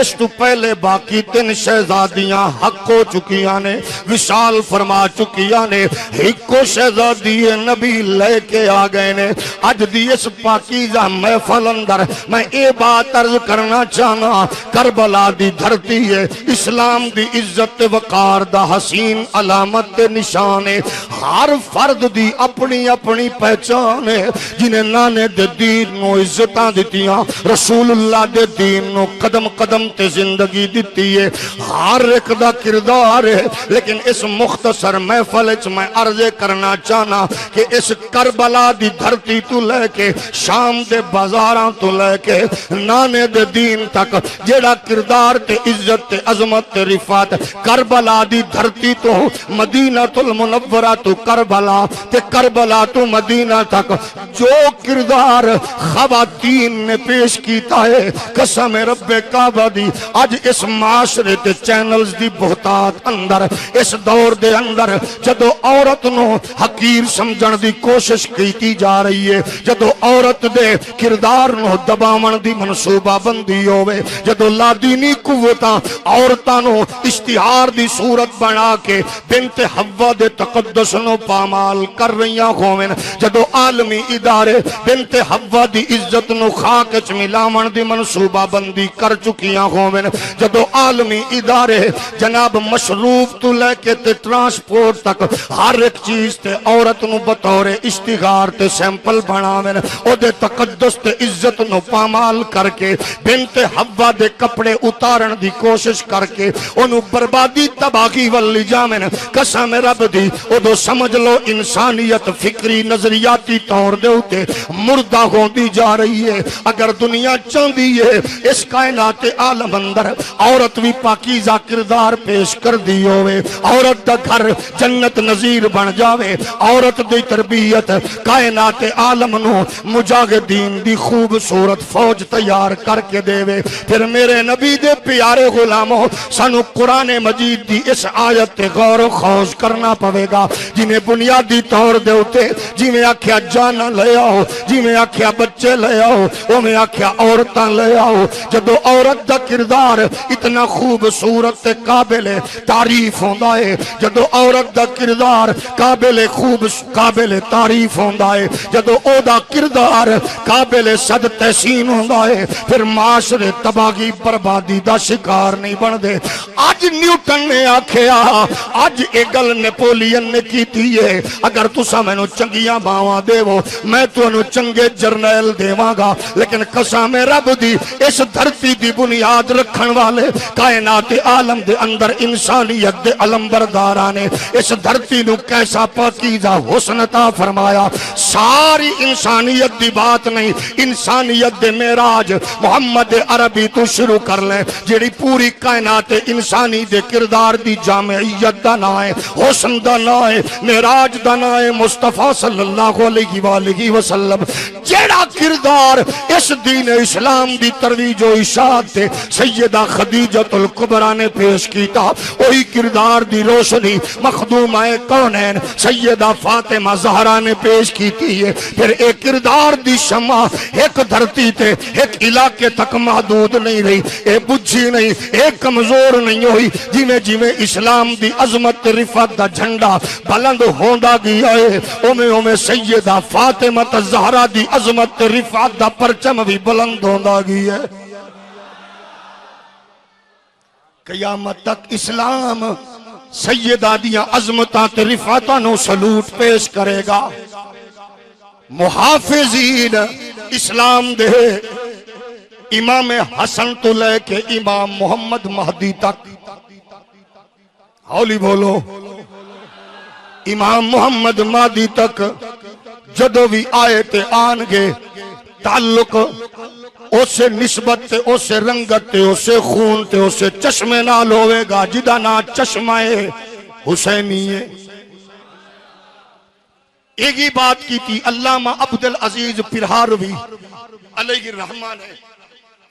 اس تو پہلے باقی 3 شہزادیاں حق ہو چکیاں نے وشال فرما چکیاں نے ہکو شہزادی نبی لے کے آگئے نے اج دی اس پاکیزہ محفل اندر میں اے بات عرض کرنا چاہنا کربلا دی دھرتی ہے اسلام دی عزت وقار دا حسین علامت نشان ہے ہر فرد دی اپنی اپنی پہچان ہے جنہیں نانے دے دین نو عزتاں دیتیاں رسول اللہ دے دین نو قدم قدم تے زندگی دیتی ہے ہر ایک دا کردار ہے لیکن اس مختصر محفل میں عرض کرنا چاہنا کہ اس کربلا دی دھرتی تو لے کے شام دے بازاراں تو لے کے نانے دے دین تک جیڑا کردار تے عزت تے عظمت تے رفات کربلا دی دھرتی تو مدینہ المنورہ تو کربلا تے کربلا تو مدینہ تک جو کردار کردار خواتین نے پیش کیتا ہے قسم رب کعبہ دی اج اس معاشرے تے چینلز دی بہتات اندر اس دور دے اندر جدو عورت نو حقیر سمجھن دی کوشش کیتی جا رہی ہے جدو عورت دے کردار نو دباون دی منصوبہ بندی ہوئے جدو لادینی قوتاں عورتاں نو اشتہار دی صورت بنا کے بنت حوا دے تقدس نو پامال کر رہیاں ہوئے جدو عالمی ادارے بنت حوا دی عزت نو خاک چ ملاون دی منصوبہ بندی کر چکیاں ہوئے جدو عالمی ادارے جناب مشروف تو لے کے تے ٹرانسپورٹ تک ہر ایک چیز تے عورت نو بطور اشتہار تے سیمپل بناویں او دے تقدس تے عزت نو پامال کر کے بنت حوا دے کپڑے اتارن دی کوشش کر کے انہوں بربادی تباہی والی جامن قسم رب دی او دو سمجھ لو انسانیت فکری نظریاتی طور دے ہوتے مردہ ہوندی جا رہی ہے اگر دنیا چاندی ہے اس کائنات عالم اندر عورت بھی پاکیزہ کردار پیش کر دی ہوئے عورت دا گھر جنت نظیر بن جاوے عورت دی تربیت کائنات عالم نو مجاہدین دی خوبصورت فوج تیار کر کے دے وے پھر میرے نبی دے پیارے غلاموں سانو قرآن مجید دی اس آیت تے غور و خوض کرنا پوے گا جنہیں بنیادی طور دے ہوتے جی میں آکھیا جانا لے آؤ جی میں آکھیا بچے لے آؤ وہ میں آکھیا عورتاں لے آؤ جدو عورت دا کردار اتنا خوبصورت تے قابل تعریف ہوندا ہے جدو عورت دا کردار قابل تعریف ہوندا ہے جدو او دا کردار قابل صد تحسین ہوندا ہے پھر معاشرے تباہی بربادی دا شکار نہیں بن دے آج نیوٹن نے آکھیا آج ایگل نیپولین نے کیتی ہے اگر تسا میں نو چنگیاں باواں دے وہ میں تو انو چنگے جرنیل دیواں گا لیکن قسم رب دی اس دھرتی دی بنیاد رکھن والے کائنات عالم دے اندر انسانیت دے علمبردارانے اس دھرتی نو کیسا پاکیزہ حسن عطا فرمایا ساری انسانیت دی بات نہیں انسانیت دے معراج محمد عربی تو شروع کر لیں جیڑی پوری کائنات انسانی دے کردار دی جامعیت دا نائے حسن دا نائے معراج دا نائے مصطفیٰ صلی اللہ علیہ وآلہ وسلم جیڑا کردار اس دین اسلام دی ترویج و اشاعت تے سیدہ خدیجۃ الکبریٰ نے پیش کیتا وہی کردار دی روشنی مخدومہ کونین سیدہ فاطمہ زہرا نے پیش کیتی ہے پھر ایک کردار دی شمع ایک دھرتی تے ایک علاقے تک محدود نہیں رہی ایک بجھی نہیں ایک کمزور نہیں ہوئی جیویں اسلام دی عظمت رفعت دا جھنڈا بلند ہوندا گیا ہے اومے سیدہ فاطمہ زہرا دی عظمت رفعت دا پرچم بھی بلند ہوندا گیا ہے قیامت تک اسلام سیدہ دیاں عظمتاں تے رفعتاں نو سلوٹ پیش کرے گا محافظین اسلام دے امام حسن تو لے کے امام محمد مہدی تک ہولی بولو امام محمد مہدی تک جدو بھی آئے تے آن گے تعلق اسے نسبت تے اسے رنگت تے اسے خون تے اسے چشمے نال ہوئے گا جدا نا چشمہ حسینی ہے ایک ہی بات کی تھی علامہ عبدالعزیز پرہاروی علیہ الرحمہ نے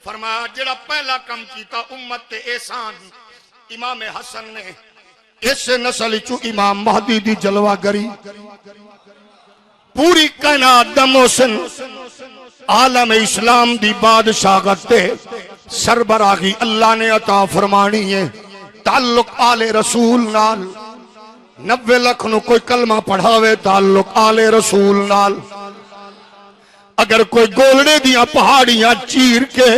فرمایا جڑا پہلا کم کیتا امت تے احسان امام حسن نے اس نسل چو امام مہدی دی جلوہ گری پوری کائنات دا محسن عالم اسلام دی بادشاہت تے سربراہی اللہ نے عطا فرمانی ہے تعلق آل رسول نال 90 لاکھ نو کوئی کلمہ پڑھاوے تعلق آل رسول نال اگر کوئی گولڑے دیاں پہاڑیاں چیر کے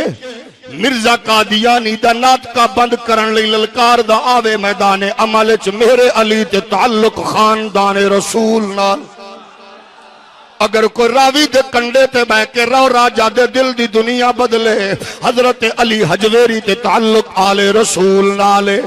مرزا قادیانی دا ناطقہ بند کرن لئی للکار دا آوے میدان عمل چ میرے علی تے تعلق خاندان رسول نال اگر کوئی راوی دے کنڈے تے بہ کے رو راجہ دے دل دی دنیا بدلے حضرت علی حجویری تے تعلق آل رسول نالے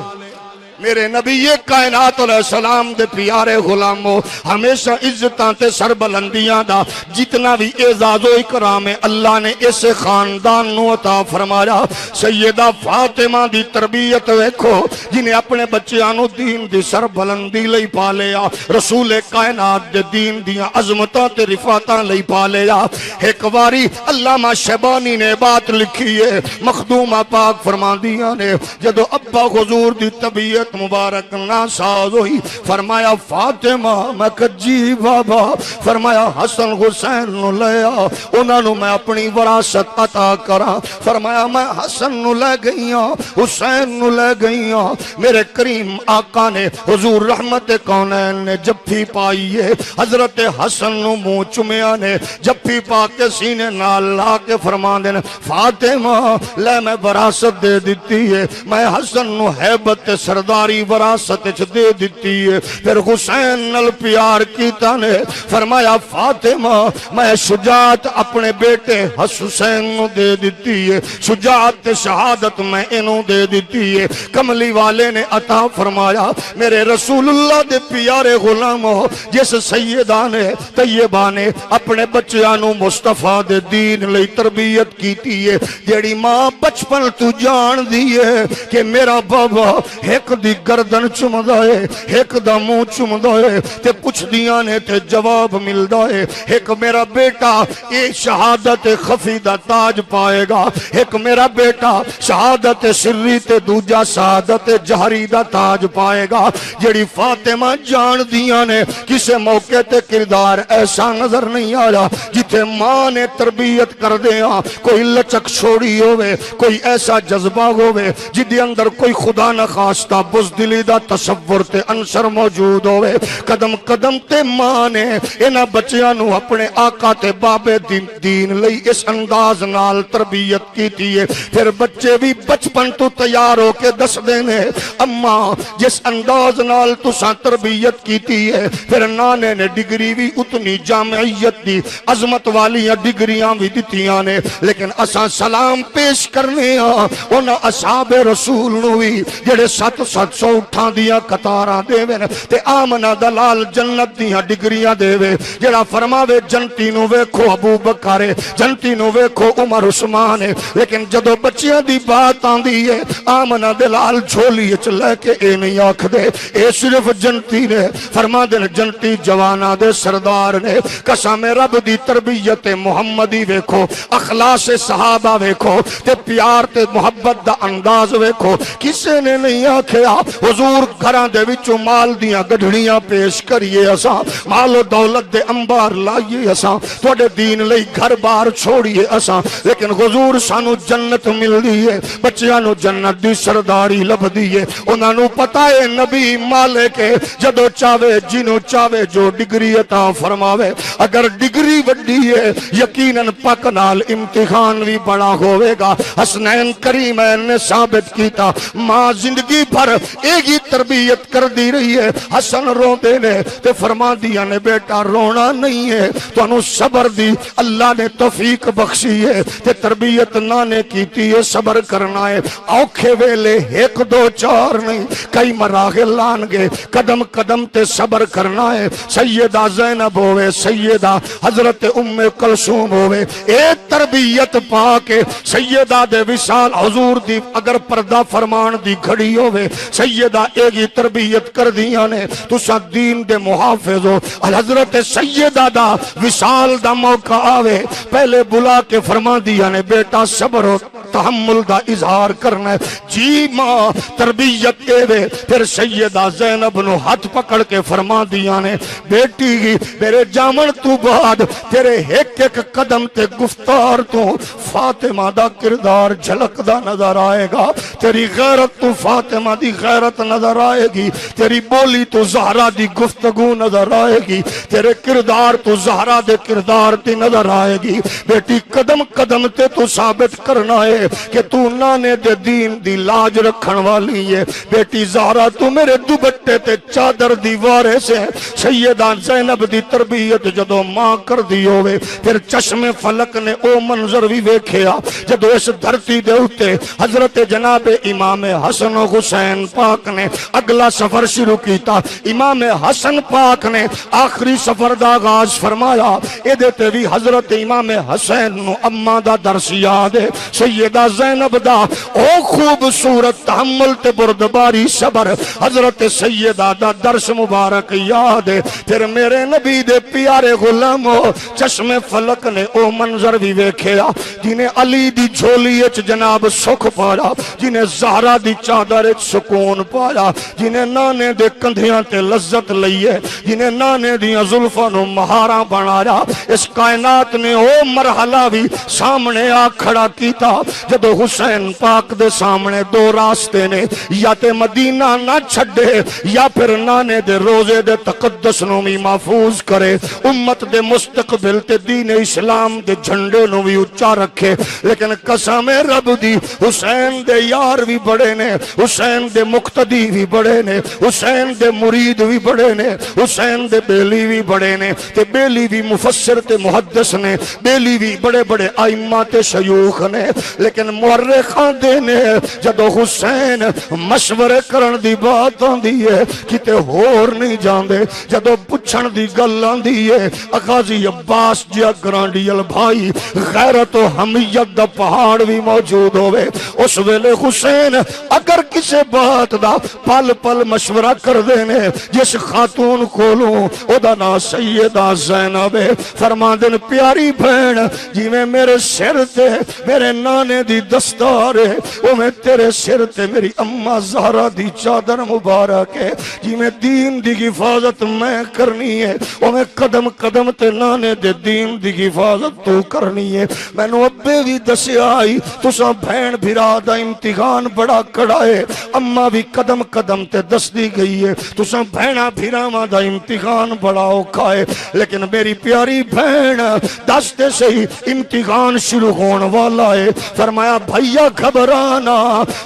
میرے نبی کائنات علیہ السلام دے پیارے غلامو ہمیشہ عزتاں تے سربلندیاں دا جتنا بھی اعزاز و اکرام ہے اللہ نے اس خاندان نو عطا فرمایا سیدہ فاطمہ دی تربیت ویکھو جنہیں اپنے بچیاں نو دین دی سربلندی لئی پالیا رسول کائنات دے دین دیاں عظمتاں تے رفاتاں لئی پالیا ایک واری علامہ شیبانی نے بات لکھی ہے مخدومہ پاک فرماندیاں نے جدو ابا حضور دی طبیعت مبارک ناساز ہوئی فرمایا فاطمہ میں کجی بابا فرمایا حسن حسین نو لیا انہاں نو میں اپنی وراثت عطا کرا فرمایا میں حسن نو لے گئیاں حسین نو لے گئیاں میرے کریم آقا نے حضور رحمت کونین نے جفی پائی ہے حضرت حسن نو منہ چمیا نے جفی پا کے سینے نال لا کے فرما دینا فاطمہ لے میں وراثت دے دیتی ہے میں حسن نو حیبت سرداری وراثت دے دیتی ہے پھر حسین نل پیار کیتا نے فرمایا فاطمہ میں شجاعت اپنے بیٹے حسین نو دے دیتی ہے شجاعت شہادت میں انہوں دے دیتی ہے کملی والے نے عطا فرمایا میرے رسول اللہ دے پیارے غلاموں جس سیدہ نے طیبہ نے اپنے بچیانوں مصطفیٰ دے دین لئی تربیت کیتی ہے جیڑی ماں بچپن تو جان دیئے کہ میرا بابا ایک دی گردن چمدہ ہے ایک دا منہ چمدہ ہے تے پوچھ دیاں نے تے جواب ملدہ ہے ایک میرا بیٹا ایک شہادت خفی دا تاج پائے گا ایک میرا بیٹا شہادت سری تے دوجا شہادت جہری دا تاج پائے گا جڑی فاطمہ جان دیاں نے کسے موقع تے کردار ایسا نظر نہیں آیا جتے ماں نے تربیت کر دیا کوئی لچک چھوڑی ہوئے کوئی ایسا جذبہ ہوئے جدی اندر کوئی خدا نخواستہ بزدلی دا تصور تے انصر موجود ہوئے قدم قدم تے ماں نے انہا بچیاں نو اپنے آقا تے بابے دین لئی اس انداز نال تربیت کی تھی ہے پھر بچے بھی بچپن تو تیار ہو کے دس دینے اماں جس انداز نال تو ساں تربیت کی تھی ہے پھر نانے نے ڈگری بھی اتنی جامعیت دی عظمت والی ڈگریاں بھی دیتیاں نے لیکن اساں سلام پیش کرنے انہاں اصحاب رسول نوی جڑے 700 اٹھاں دیا قطاراں دے وے تے آمنہ دلال جنت دیا ڈگریاں دے وے جڑا فرماوے جنتی نو ویکھو ابو بکر جنتی نو ویکھو عمر عثمان لیکن جدو بچیاں دی بات آن دی ہے آمنہ دلال جھولی چلے کے اے نہیں آکھ دے اے صرف جنتی نے فرما دے جنتی جوانا دے سردار نے قسم رب دی تربیت محمدی ویکھو اخلاص صحابہ ویکھو تے پیار تے محبت دا انداز ویکھو کسے نے نہیں آکھیا حضور گھراں دے وچوں مال دیاں گڈھڑیاں پیش کریے اساں مال و دولت دے انبار لائیے اساں تواڈے دین لئی گھر بار چھوڑیے اساں لیکن حضور سانو جنت مل دی ہے بچیاں نو جنت دی سرداری لب دی ہے انہاں نو پتہ ہے نبی مالک ہے جدو چاہے جنو چاہے جو ڈگری عطا فرماوے اگر ڈگری وڈی ہے یقیناً پاک نال امتحان بھی بڑا ہوئے گا حسنین کریمین نے ثابت کیتا ماں زندگی بھر ایک ہی تربیت کر دی رہی ہے حسن رو دینے تے فرما دیا نے بیٹا رونا نہیں ہے تو انہوں صبر دی اللہ نے توفیق بخشی ہے تے تربیت نانے کیتی ہے صبر کرنا ہے اوکھے ویلے ایک دو چار نہیں کئی مراحل لان گے قدم قدم تے صبر کرنا ہے سیدہ زینب ہوئے سیدہ حضرت ام کلثوم ہوئے اے تربیت پا کے سیدہ دے وصال حضور دی اگر پردہ فرمان دی گھڑی ہوئے سیدہ ایک ہی تربیت کر دیا نے تو سا دین دے محافظ ہو حضرت سیدہ دا وصال دا موقع آوے پہلے بلا کے فرما دیا نے بیٹا صبر ہو تحمل دا اظہار کرنا ہے جی ماں تربیت کے وے پھر سیدہ زینب نو ہاتھ پکڑ کے فرما دیا نے بیٹی گی میرے جامن تو بعد تیرے ایک ایک قدم تے گفتار تو فاطمہ دا کردار جھلک دا نظر آئے گا تیری غیرت تو فاطمہ دی غیرت نظر آئے گی تیری بولی تو زہرا دی گفتگو نظر آئے گی تیرے کردار تو زہرا دے کردار تی نظر آئے گی بیٹی قدم قدم تے تو ثابت کرنا ہے ہے کہ تو نانے دے دین دی لاج رکھن والی ہے بیٹی زہرا تو میرے دوپٹے تے چادر دی وارث ہے سیدہ زینب دی تربیت جدو ماں کر دی ہوئے پھر چشم فلک نے او منظر بھی ویکھیا جدو اس دھرتی دے ہوتے حضرت جناب امام حسن و حسین پاک نے اگلا سفر شروع کیتا امام حسن پاک نے آخری سفر دا آغاز فرمایا اے دیتے بھی حضرت امام حسین نو اماں دا درس یاد ہے سیدہ زینب دا او خوبصورت تحمل تے بردباری صبر حضرت سیدہ دا درس مبارک یاد ہے پھر میرے نبی دے پیارے غلامو چشم فلک نے او منظر بھی ویکھیا جنہیں علی دی جھولی اچ جناب سکھ پایا جنہیں زہرا دی چادر اچ سکون پایا جنہیں نانے دے کندھیاں تے لذت لئیے جنہیں نانے دیاں زلفاں نو مہاراں بنایا اس کائنات نے او مرحلہ بھی سامنے آ کھڑا کیتا جدو حسین پاک دے سامنے دو راستے نے یا تے مدینہ نہ چھڑے یا پھر نانے دے روزے دے تقدس نو بھی محفوظ کرے امت دے مستقبل تے دین اسلام دے جھنڈے نو بھی اچھا رکھے لیکن قسم رب دی حسین دے یار بھی بڑے نے حسین دے مقتدی بھی بڑے نے حسین دے مرید بھی بڑے نے حسین دے بیلی بھی بڑے نے تے بیلی بھی مفسر تے محدث نے بیلی بھی بڑے بڑے ائمہ تے شیوخ نے لیکن مورخاں دے نے جدو حسین مشورے کرن دی بات آندی ہے کتے ہور نہیں جاندے جدو پچھن دی گل آندی ہے غازی عباس جیا گرانڈیل بھائی غیرت و حمیت دا پہاڑ بھی موجود ہوئے اس ویلے حسین اگر کسے بات دا پل پل مشورہ کر دینے جس خاتون کھولوں او دا نا سیدہ زینب فرما دن پیاری بھین جی میں میرے سر تے میرے نانے دی دستار ہے وہ میں تیرے سر تے میری اممہ زہرہ دی چادر مبارک ہے جی میں دین دی حفاظت میں کرنی ہے وہ میں قدم قدم تے نانے دے دین دی حفاظت تو کرنی ہے میں نو ابے بھی دسے آئی تو سا بھین بھرا دا امتحان بڑا کڑا ہے اممہ بھی قدم قدم تے دس دی گئی ہے تو سا بھینا بھرا ما دا امتحان بڑا اوکھا ہے لیکن میری پیاری بھین دستے سے ہی امتحان شروع ہون والا ہے فرمایا بھائیا گھبرانا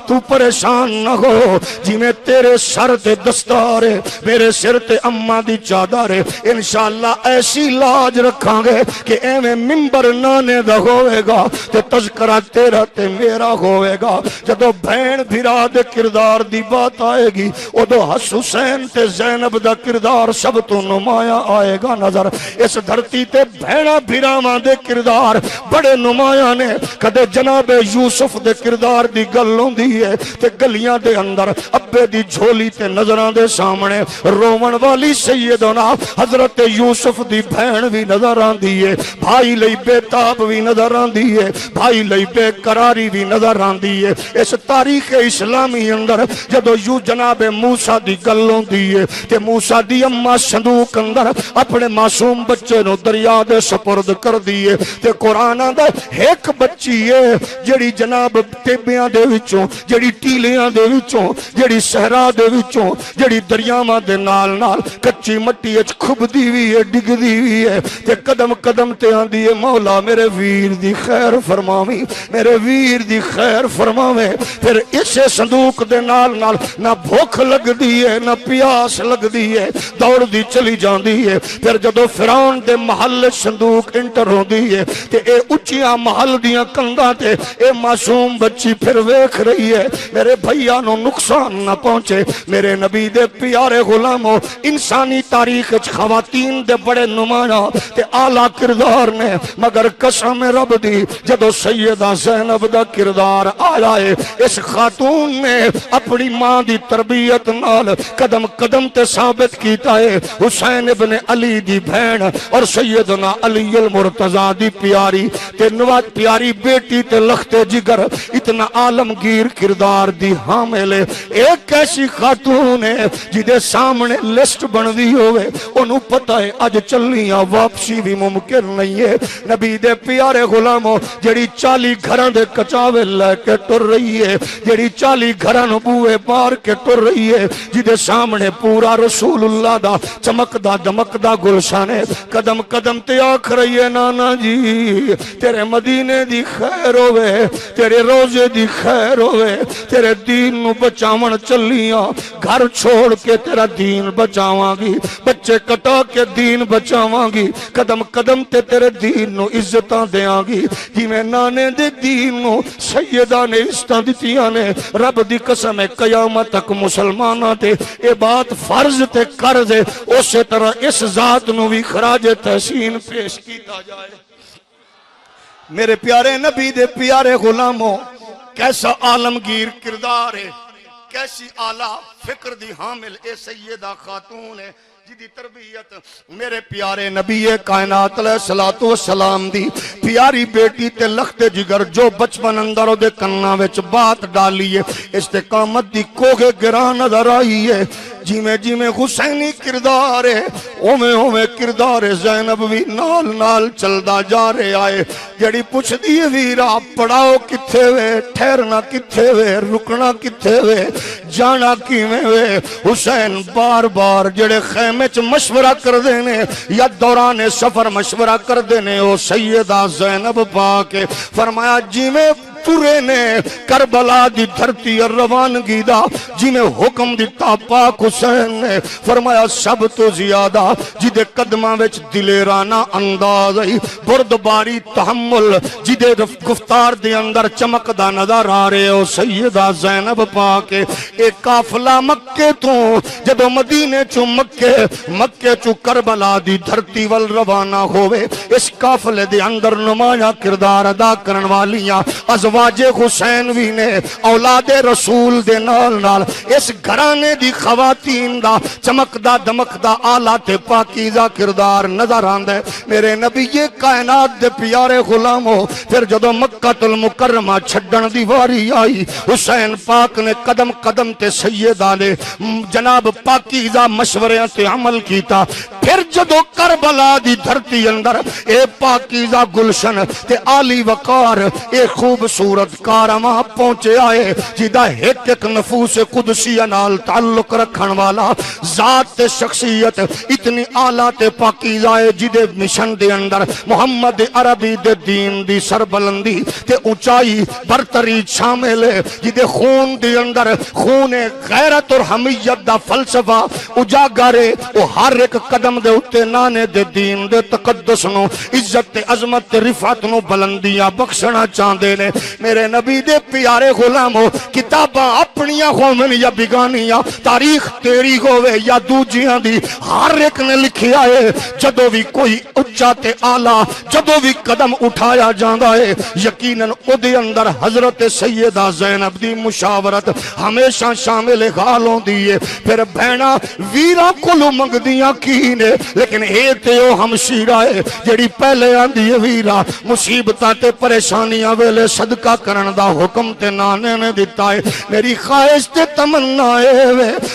تو پریشان نہ ہو جی میں تیرے سر تے دستار ہے میرے سر تے اممہ دی چادر ہے انشاءاللہ ایسی لاج رکھاں گے کہ ایویں ممبر نانے دا ہوئے گا تے تذکرہ تیرا تے میرا ہوئے گا جدو بھین بھرا دے کردار دی بات آئے گی او دو حسین تے زینب دا کردار سب تو نمایاں آئے گا نظر اس دھرتی تے بھینا بھراواں دے کردار بڑے نمایاں نے کدے جناب یوسف دے کردار دی گل ہوندی ہے تے گلیاں دے اندر ابے دی جھولی تے نظراں دے سامنے رومن والی سیدنا حضرت یوسف دی بہن بھی نظر آندی ہے بھائی لئی بے تاب بھی نظر آندی ہے بھائی لئی بے قراری بھی نظر آندی ہے اس تاریخ اسلامی اندر جدو یو جناب موسیٰ دی گل ہوندی ہے تے موسیٰ دی اماں صندوق اندر اپنے معصوم بچے نو دریا دے سپرد کر دیئے تے قرآن دا ایک بچی ہے جڑی جناب ٹیبیاں دے وچوں جڑی ٹیلیاں دے وچوں جڑی صحرا دے وچوں جڑی دریاواں دے نال نال کچی مٹی اچ کھب دی ہوئی ہے ڈگ دی ہوئی ہے تے قدم قدم تے آندی ہے مولا میرے ویر دی خیر فرماویں میرے ویر دی خیر فرماویں پھر اسے صندوق دے نال نال نہ بھوک لگ دی ہے نہ پیاس لگ دی ہے دوڑ دی چلی جاندی ہے پھر جدو فرعون دے محل صندوق انٹر ہوندی ہے تے اے اچیاں محل دیاں کنداں تے اے معصوم بچی پھر ویکھ رہی ہے میرے بھیا نو نقصان نہ پہنچے میرے نبی دے پیارے غلاموں انسانی تاریخ خواتین دے بڑے نمایاں تے اعلیٰ کردار نے مگر قسم رب دی جدو سیدہ زینب دا کردار آیا ہے اس خاتون نے اپنی ماں دی تربیت نال قدم قدم تے ثابت کیتا ہے حسین ابن علی دی بہن اور سیدنا علی المرتضی دی پیاری تے نوات پیاری بیٹی تے لخت جگر اتنا عالمگیر کردار دی حامل ہے ایک ایسی خاتون ہے جدے سامنے لسٹ بن دی ہوئے انہوں پتہ ہے اج چلیاں واپسی بھی ممکن نہیں ہے نبی دے پیارے غلاموں جڑی 40 گھراں دے کچاوے لے کے ٹر رہی ہے جڑی 40 گھراں بوئے پار کے ٹر رہی ہے جدے سامنے پورا رسول اللہ دا چمکدا دمکدا گلشن قدم قدم تے آکھ رہی ہے نانا جی تیرے مدینے دی خیر ہوے ہوئے، تیرے روزے دی خیر ہوئے، تیرے دین نو بچاون چلیاں، گھر چھوڑ کے تیرا دین بچاواں گی، بچے کٹا کے دین بچاواں گی، قدم قدم تے تیرے دین نو عزتاں دیاں گی، جی میں نانے دے دین نو سیدہ نے عزتاں دتیاں نے۔ رب دی قسم ہے قیامت تک مسلماناں تے اے بات فرض تے قرض ہے، اسی طرح اس ذات نو بھی خراج تحسین پیش کیتا جائے۔ میرے پیارے نبی دے پیارے غلاموں، کیسا عالمگیر کردار ہے، کیسی اعلیٰ فکر دی حامل اے سیدہ خاتون ہے، جدی تربیت میرے پیارے نبی کائنات علیہ السلام دی پیاری بیٹی تے لخت جگر جو بچپن اندر دے کناں وچ بات ڈالی ہے، استقامت دی کوہ گراں نظر آئی ہے۔ جی میں حسینی کردار ہے، اوے کردار زینب بھی نال نال چلدا جا رہے آئے۔ جڑی پوچھ دی ویرا پڑاؤ کتھے وے، ٹھہرنا کتھے وے، رکنا کتھے وے، جانا کیویں وے، حسین بار بار جڑے خیمے چ مشورہ کر دینے یا دوران سفر مشورہ کر دینے، او سیدہ زینب پاک فرمایا جی میں پورے نے کربلا دی دھرتی اور روانگی دا جی میں حکم دیتا پاک حسین نے فرمایا سب تو زیادہ جدے قدمہ وچ دلیرانہ انداز ای بردباری تحمل جدے گفتار دے اندر چمک دا نظر آ رہے ہو سیدہ زینب پاک ایک قافلہ مکے تو جدو مدینے چو مکے چو کربلا دی دھرتی وال روانہ ہوئے، اس قافلے دے اندر نمایاں کردار ادا کرن والیاں ازواج حسین بھی نے اولاد رسول دے نال اس گھرانے دی خواتین دا چمکدا دمکدا آلہ تے پاکیزہ کردار نظر آندے۔ میرے نبی یہ کائنات دے پیارے غلاموں، پھر جدو مکہ المکرمہ چھڈن دی واری آئی، حسین پاک نے قدم قدم تے سیدہ نے جناب پاکیزہ مشورے تے عمل کیتا۔ پھر جدو کربلا دی دھرتی اندر اے پاکیزہ گلشن تے عالی وقار اے خوبصورت کارواں پہنچے آئے جیدہ ایک نفوس قدسیہ نال تعلق رکھن والا ذات تے شخصیت اتنی آلہ تے پاکیزہ جیدے مشن دے اندر محمد عربی دے دین دی سربلندی تے اونچائی برتری شامل ہے، جیدے خون دے اندر خون غیرت اور حمیت دا فلسفہ اجاگرے، وہ ہر ایک قدم دے اتے نانے دے دین دے تقدس نو عزت تے عظمت تے رفعت نو بلندیاں بخشنا چاندے نے۔ میرے نبی دے پیارے غلاموں، کتاباں اپنیاں ہومن یا بگانیاں، تاریخ تیری ہوئے یا دوجیاں دی، ہر ایک نے لکھیا ہے جدو بھی کوئی اچا تے آلہ جدو بھی قدم اٹھایا جاندہ ہے یقیناً او دے اندر حضرت سیدہ زینب دی مشاورت ہمیشہ شامل غالوں دیئے۔ پھر بہنا ویرہ کلو منگ دیاں کینے، لیکن اے تے او ہمشیرہ ہے جڑی پہلے آندی ویرہ مصیبتہ تے پریشانیاں ویلے صدقہ کرن دا حکم تے نانے نے دیتا ہے۔ میری خواہش تے تمنا ہے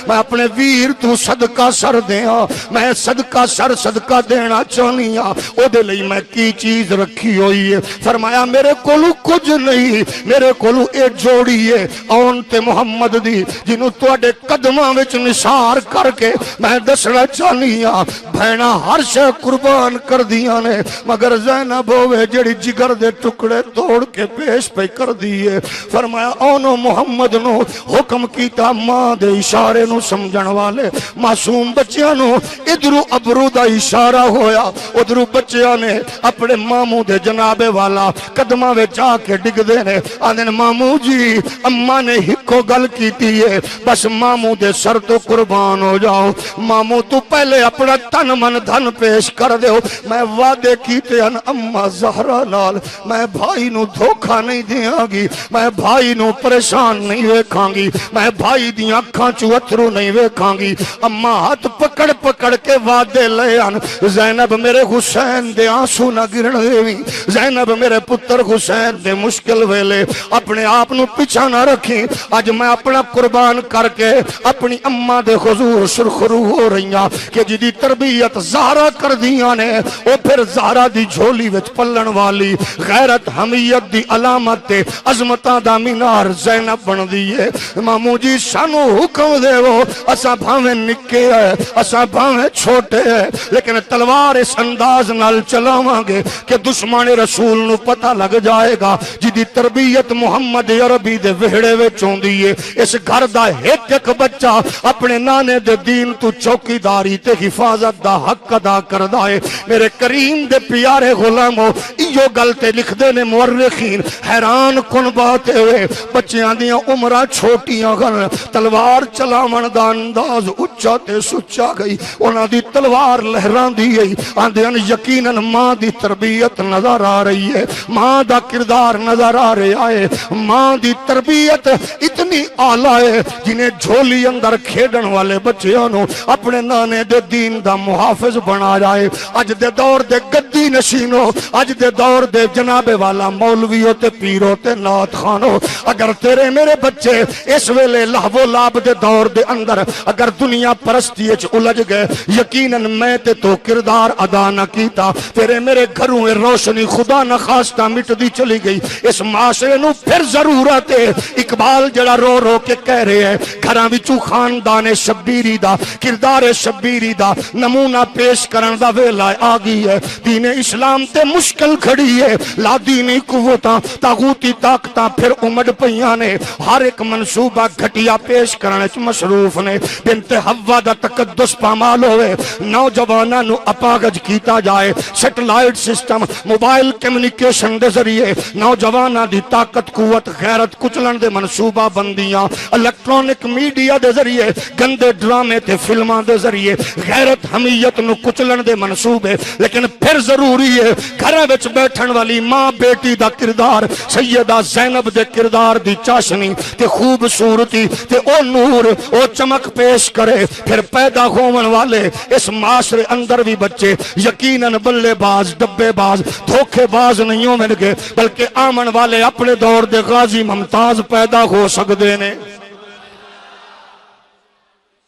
میں اپنے ویر تو صدقہ سر دیاں، میں صدقہ دینا چاہنیاں، او دے لئی میں کی چیز رکھی ہوئی ہے۔ فرمایا میرے کولو کچھ نہیں، میرے کولو اے جوڑی ہے آن تے محمد دی جنہوں توڑے قدمہ وچ نثار کر کے میں دسنا چاہنیاں۔ بہنا ہر شے قربان کر دیاں نے مگر زینب ہوئے جڑی جگر دے ٹکڑے توڑ کے پیش پہ کر دیئے۔ فرمایا آنو محمد نو حکم کیتا ماں دے اشارے نو سمجھن والے معصوم بچیاں نو ادھرو ابرو دا اشارہ ہویا، ادھرو بچیاں نے اپنے ماموں دے جنابے والا قدمہ وے جا کے ڈگ دینے آدھن ماموں جی اممہ نے ہکو گل کیتی ہے بس ماموں دے سر تو قربان ہو جاؤ، ماموں تو پہلے اپنا تن من دھن پیش کر دے ہو، میں وعدے کیتے ان اممہ زہرہ نال میں بھائی نو دھوکھا نہیں دیاں گی، میں بھائی نو پریشان نہیں ویکھاں گی، میں بھائی دیاں کھاں چوترو نہیں ویکھاں گی۔ اممہ ہاتھ پکڑ پکڑ کے وعدے لے آن زینب میرے حسین دے آنسو نہ گرن دیوی، زینب میرے پتر حسین دے مشکل ویلے اپنے آپ نو پیچھا نہ رکھیں، آج میں اپنا قربان کر کے اپنی اممہ دے حضور سرخرو ہو رہیاں کہ جدی تربیت زہرہ کر دیاں نے او پھر زہرہ دی جھولی وچ پلن والی غیرت حمیت دی علامہ کرامت تے عظمتاں دا مینار زینب بن دیئے مامو جی سانو حکم دے وہ اساں بھاویں نکے ہے اساں بھاویں چھوٹے ہے لیکن تلوار اس انداز نال چلاواں گے کہ دشمن رسول نو پتہ لگ جائے گا جدی تربیت محمد عربی دے وہڑے وچ ہوندی ہے اس گھر دا ایک ایک بچہ اپنے نانے دے دین تو چوکیداری تے حفاظت دا حق ادا کردا ہے میرے کریم دے پیارے غلامو ایو گل تے لکھ دے نے مورخین حیران کن بات ہوئے بچیاں دیاں عمرہ چھوٹیاں گن تلوار چلاون دا انداز اچا تے سچا گئی انہاں دی تلوار لہران دی گئی آندیاں یقیناً ماں دی تربیت نظر آ رہی ہے ماں دا کردار نظر آ رہا ہے ماں دی تربیت اتنی آلہ ہے جنہیں جھولی اندر کھیڈن والے بچیاں نو اپنے نانے دے دین دا محافظ بنا جائے اج دے دور دے گدی نشینو اج دے دور دے جناب والا مولویوں تے پیروں تے نات خانوں اگر تیرے میرے بچے اس ویلے لہو لاب دے دور دے اندر اگر دنیا پرستی اچ الجھ گئے یقیناً میں تے تو کردار ادا نہ کیتا تیرے میرے گھروں روشنی خدا نخواستہ مٹ دی چلی گئی اس معاشرے نو پھر ضرورت ہے اقبال جڑا رو رو کے کہہ رہے ہیں گھراں وچوں خاندان شبیری دا کردار شبیری دا نمونہ پیش کرن دا ویلا آ گئی ہے دین اسلام تے مشکل کھڑی ہے لا دینی قوتاں طاغوتی طاقتاں پھر امڈ پیاں نے ہر ایک منصوبہ گھٹیا پیش کرنے وچ مصروف نے بنت حوا دا تقدس پامال ہوئے نوجواناں نو اپاگج کیتا جائے سیٹلائٹ سسٹم موبائل کمیونیکیشن دے ذریعے نوجواناں دی طاقت قوت غیرت کچلن دے منصوبہ بندیاں الیکٹرونک میڈیا دے ذریعے گندے ڈرامے تے فلماں دے ذریعے غیرت حمیت نو کچلن دے منصوبے لیکن پھر ضروری ہے گھراں وچ بیٹھن والی ماں بیٹی دا کردار سیدہ زینب دے کردار دی چاشنی تے خوبصورتی تے او نور او چمک پیش کرے پھر پیدا ہون والے اس معاشرے اندر بھی بچے یقیناً بلے باز ڈبے باز دھوکے باز نہیں ہوں گے بلکہ آمن والے اپنے دور دے غازی ممتاز پیدا ہو سکتے نے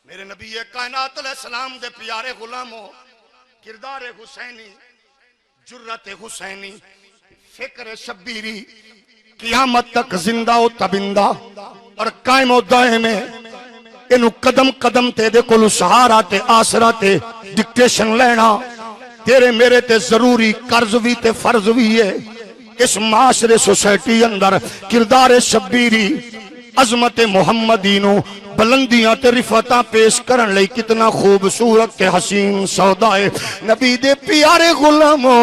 میرے نبی کائنات علیہ السلام دے پیارے غلاموں کردار حسینی جرت حسینی فکر شبیری قیامت تک زندہ و تبندہ اور قائم و دائم ہے انہوں قدم قدم تے دے کلو سہارا تے آسرا تے ڈکٹیشن لینا تیرے میرے تے ضروری قرض بھی تے فرض بھی ہے اس معاشرے سوسائٹی اندر کردار شبیری عظمت محمدینو بلندیاں تے رفتاں پیش کرن لئی کتنا خوبصورت تے حسین سودا ہے نبی دے پیارے غلاموں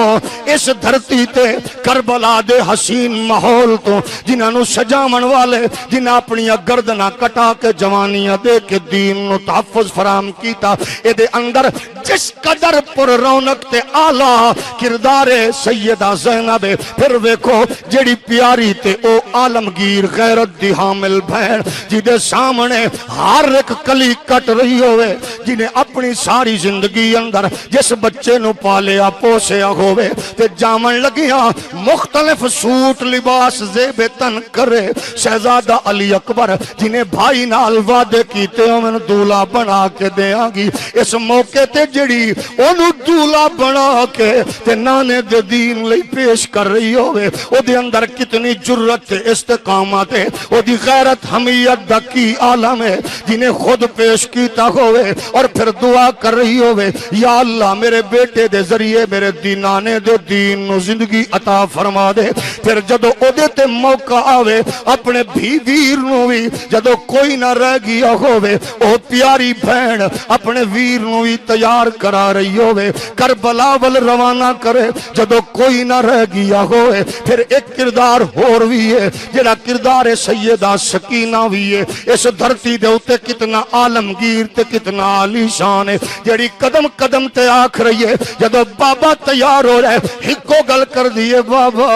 اس دھرتی تے کربلا دے حسین ماحول تو جنہاں نو سجاون والے جنہاں اپنی گردناں کٹا کے جوانیاں دے کے دین نو تحفظ فراہم کیتا اے دے اندر جس قدر پر رونق تے آلہ کردار سیدہ زینب پھر ویکھو جڑی پیاری تے او عالمگیر غیرت دی حامل بہن جدے سامنے ہر ایک کلی کٹ رہی ہوئے جنہیں اپنی ساری زندگی اندر جس بچے نو پالیا پوسیا ہوئے تے جامن لگیاں مختلف سوٹ لباس زیب تن کرے شہزادہ علی اکبر جنہیں بھائی نال وعدے کیتے ہوں میں دولا بنا کے دیاں گی اس موقع تے جڑی انہوں دولا بنا کے تے نانے دے دین لئی پیش کر رہی ہوئے او دے اندر کتنی جرت تے استقامت ہے او دی غیرت حمیت دا کی عالم ہے جنہیں خود پیش کیتا ہوئے اور پھر دعا کر رہی ہوئے یا اللہ میرے بیٹے دے ذریعے میرے دینانے دے دین نو زندگی عطا فرما دے پھر جدو او دے تے موقع آوے اپنے بھی ویر نو بھی جدو کوئی نہ رہ گیا ہوئے او پیاری بہن اپنے ویر نو بھی تیار کرا رہی ہوئے کربلا ول روانہ کرے جدو کوئی نہ رہ گیا ہوئے پھر ایک کردار ہور بھی ہے جڑا کردار سیدہ سکینہ بھی ہے اس دھرتی دے ہوتے کتنا عالمگیر تے کتنا عالی شان ہے جڑی قدم قدم تے آکھ رہی ہے جدو بابا تیار ہو رہے ہکو گل کر دیئے بابا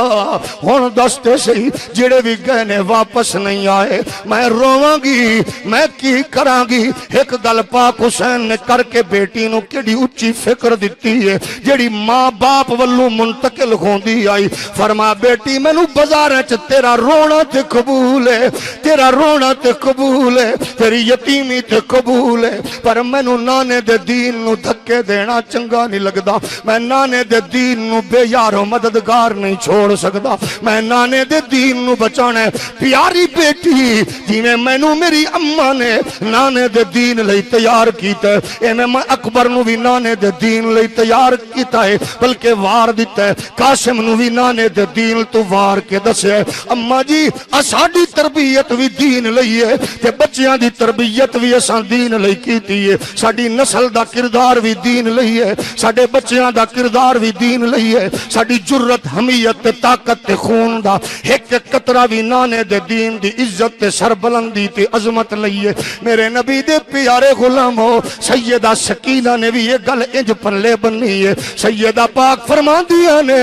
ہون دستے سے ہی جڑے بھی گہنے واپس نہیں آئے میں رواں گی میں کی کراں گی ایک گل پاک حسین نے کر کے بیٹی نو کیڑی اچھی فکر دیتی ہے جڑی ماں باپ والو منتقل ہوندی آئی فرما بیٹی میں نو بازار چ تیرا رونا تے قبول ہے تیرا رونا تے قبول ہے تیری یتیمی تے قبول ہے، پر مینوں نانے دے دین نو دھکے دینا چنگا نہیں لگدا، میں نانے دے دین نو بے یارو مددگار نہیں چھوڑ سکدا، میں نانے دے دین نو بچانا ہے۔ پیاری بیٹی جویں مینوں میری اماں نے نانے دے دین لئی تیار کیتا ہے، ایویں میں اکبر نو بھی نانے دے دین لئی تیار کیتا ہے، بلکہ وار دیتا ہے، قاسم نو بھی نانے دے دین تو وار کے دسیا ہے۔ اماں جی ساڈی تربیت بھی دین لئی ہے تے بچیاں دی تربیت بھی اساں دین لئی کیتی ہے، ساڈی نسل دا کردار بھی دین لئی ہے، ساڈے بچیاں دا کردار بھی دین لئی ہے، ساڈی جرت حمیت تے طاقت تے خون دا ایک قطرہ بھی نانے دے دین دی عزت تے سربلندی تے عظمت لئی ہے۔ میرے نبی دے پیارے غلامو سیدہ سکینہ نے بھی یہ گل انج پلے بنی ہے، سیدہ پاک فرماندیاں نے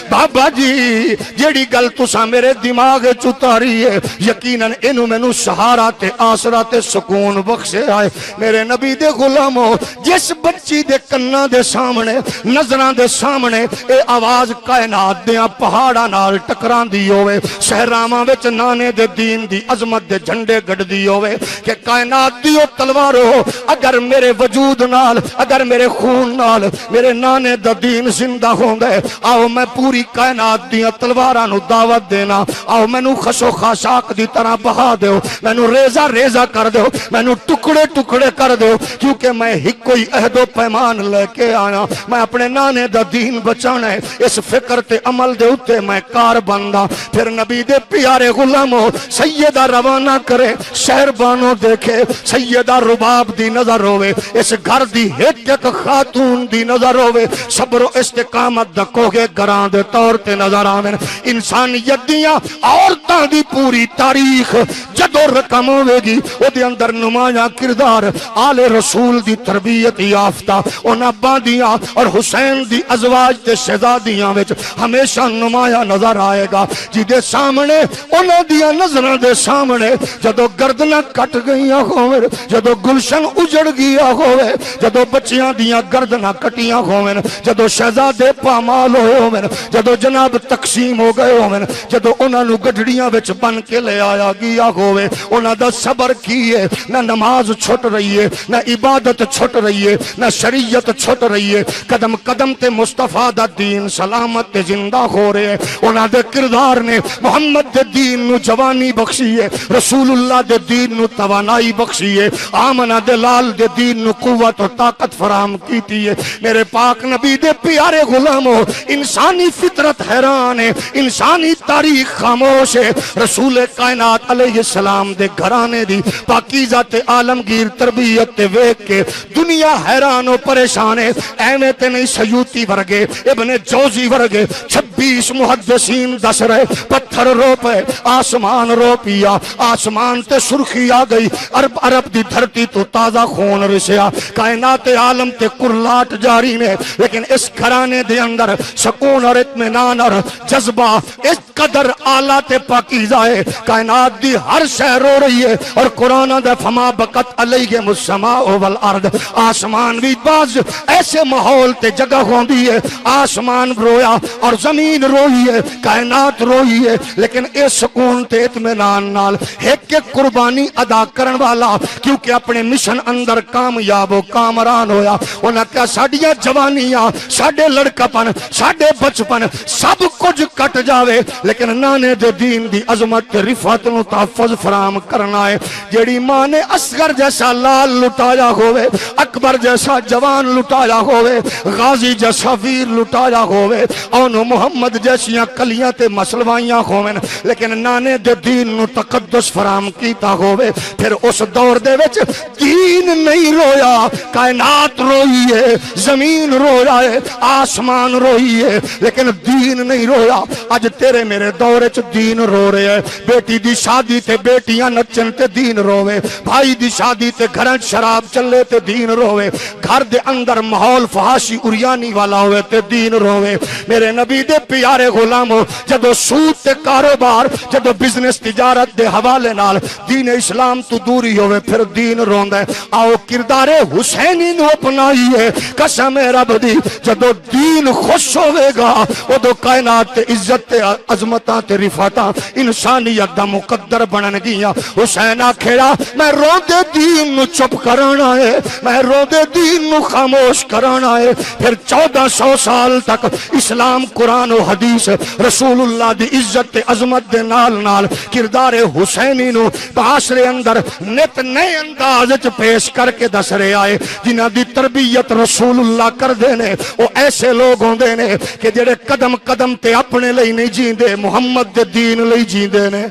بابا جی جیڑی گل تساں میرے دماغ چتاری ہے یقیناً اینو مینوں سہارا تے آسرا تے سکون بخشے آئے۔ میرے نبی دے غلامو جس بچی دے کناں دے سامنے نظراں دے سامنے اے آواز کائنات دیاں پہاڑاں نال ٹکران دی ہوئے، صحراواں وچ نانے دے دین دی عظمت دے جھنڈے گڑ دی ہوئے کہ کائنات دیو تلوارو اگر میرے وجود نال اگر میرے خون نال میرے نانے دا دین زندہ ہوندا ہے، آؤ میں پوری کائنات دیاں تلواراں نو دعوت دینا، آؤ مینوں خشو خاشاک دی طرح بہا دیو، مینوں ریزہ ریزہ کر دیو، مینوں ٹکڑے ٹکڑے کر دیو، کیونکہ میں ایک کوئی عہد و پیمان لے کے آیا، میں اپنے نانے دا دین بچانا ہے، اس فکر تے عمل دے اتے میں کار بندہ۔ پھر نبی دے پیارے غلاموں سیدہ روانہ کرے، شہر بانو دیکھے، سیدہ رباب دی نظر ہوئے، اس گھر دی ایک ایک خاتون دی نظر ہوئے، صبر و استقامت دا کوگے گران دے طور تے نظر آمین۔ انسانیت دیاں عورتاں دی پوری تاریخ جدو رقم ہوئے گی او دے اندر نمایاں کردار آل رسول دی تربیت یافتہ ان ابا دیاں اور حسین دی ازواج تے شہزادیاں وچ ہمیشہ نمایاں نظر آئے گا، جدے سامنے انہاں دیاں نظراں دے سامنے جدو گردناں کٹ گئیاں ہوئے، جدو گلشن اجڑ گیا ہوئے، جدو بچیاں دیاں گردناں کٹیاں ہوئے، جدو شہزادے پامال ہوئے ہوئے، جدو جناب تقسیم ہو گئے ہوئے، جدو انہاں نو گڈڑیاں وچ بن کے لے آیا گیا ہوئے، انہاں دا صبر کیے، نہ نماز چھٹ رہی ہے، نہ عبادت چھٹ رہی ہے، نہ شریعت چھٹ رہی ہے، قدم قدم تے مصطفیٰ دا دین سلامت تے زندہ ہو رہے ہیں۔ انہاں دے کردار نے محمد دے دین نو جوانی بخشی ہے، رسول اللہ دے دین نو توانائی بخشی ہے، آمنہ دے لال دے دین نو قوت و طاقت فراہم کیتی ہے۔ میرے پاک نبی دے پیارے غلاموں انسانی فطرت حیران ہے، انسانی تاریخ خاموش ہے، رسول کائنات علیہ السلام دے گھرانے دی پاکیزہ تے عالمگیر تربیت تے ویکھ کے دنیا حیران و پریشان ہے۔ ایویں تے نہیں سیوطی ورگے ابن جوزی ورگے 26 محدثین دس رہے پتھر رو پے آسمان رو پیا، آسمان تے سرخی آ گئی، عرب دی دھرتی تو تازہ خون رسیا، کائنات عالم تے کرلاٹ جاری نے، لیکن اس گھرانے دے اندر سکون اور اطمینان اور جذبہ اس قدر اعلیٰ تے پاکیزہ ہے، کائنات دی ہر شے رو رہی ہے، اور قرآن دے فما بکت علیہم السماء والارض، آسمان بھی بعض ایسے ماحول تے جگہ ہوندی ہے آسمان رویا اور زمین روئی ہے، کائنات روئی ہے، لیکن اس سکون تے اطمینان نال ایک ایک قربانی ادا کرن والا کیونکہ اپنے مشن اندر کامیاب و کامران ہویا، انہاں کہا ساڈیاں جوانیاں ساڈے لڑکپن ساڈے بچپن سب کچھ کٹ جاوے لیکن نانے دے دین دی عظمت رفعت نو تحفظ فراہم کرنا ہے۔ جیڑی ماں نے اصغر جیسا لال لٹایا ہوئے، اکبر جیسا جوان لٹایا ہوئے، غازی جیسا ویر لٹایا ہوئے، اونو محمد جیسیاں کلیاں تے مسلوائیاں ہوئے، لیکن نانے دے دین نو تقدس فراہم کیتا ہوئے، پھر اس دور دے وچ دین نہیں رویا، کائنات روئی ہے، زمین رویا ہے، آسمان روئی ہے، لیکن دین نہیں رویا۔ اج تیرے میرے دور وچ دین رو رہے ہیں، بیٹی دی شادی تے بیٹیاں نچن تے دین روے، بھائی دی شادی تے گھراں شراب چلے تے دین روے، گھر دے اندر ماحول فحاشی اریانی والا ہوئے تے دین روے۔ میرے نبی دے پیارے غلاموں جدو سود تے کاروبار جدو بزنس تجارت دے حوالے نال دین اسلام تو دوری ہوئے پھر دین روندا ہے۔ آؤ کردار حسینی نو اپنائیے، قسم رب دی جدو دین خوش ہوئے گا ادو کائنات تے عزت تے عظمتاں تے رفعتاں انسانیت دا مقدر بنن گیاں۔ حسین آکھیا دسیا میں روندے دین نو چپ کرانا ہے، میں روندے دین نو خاموش کرانا ہے۔ پھر 1400 سال تک اسلام قرآن و حدیث رسول اللہ دی عزت تے عظمت دے نال نال کردار حسینی نو معاشرے اندر نت نئے انداز وچ پیش کر کے دس رہے آئے۔ جنہاں دی تربیت رسول اللہ کر دے نے وہ ایسے لوگ ہوندے نے کہ جڑے قدم قدم تے اپنے لئی نہیں جیندے، محمد دے دین لئی جیندے نے۔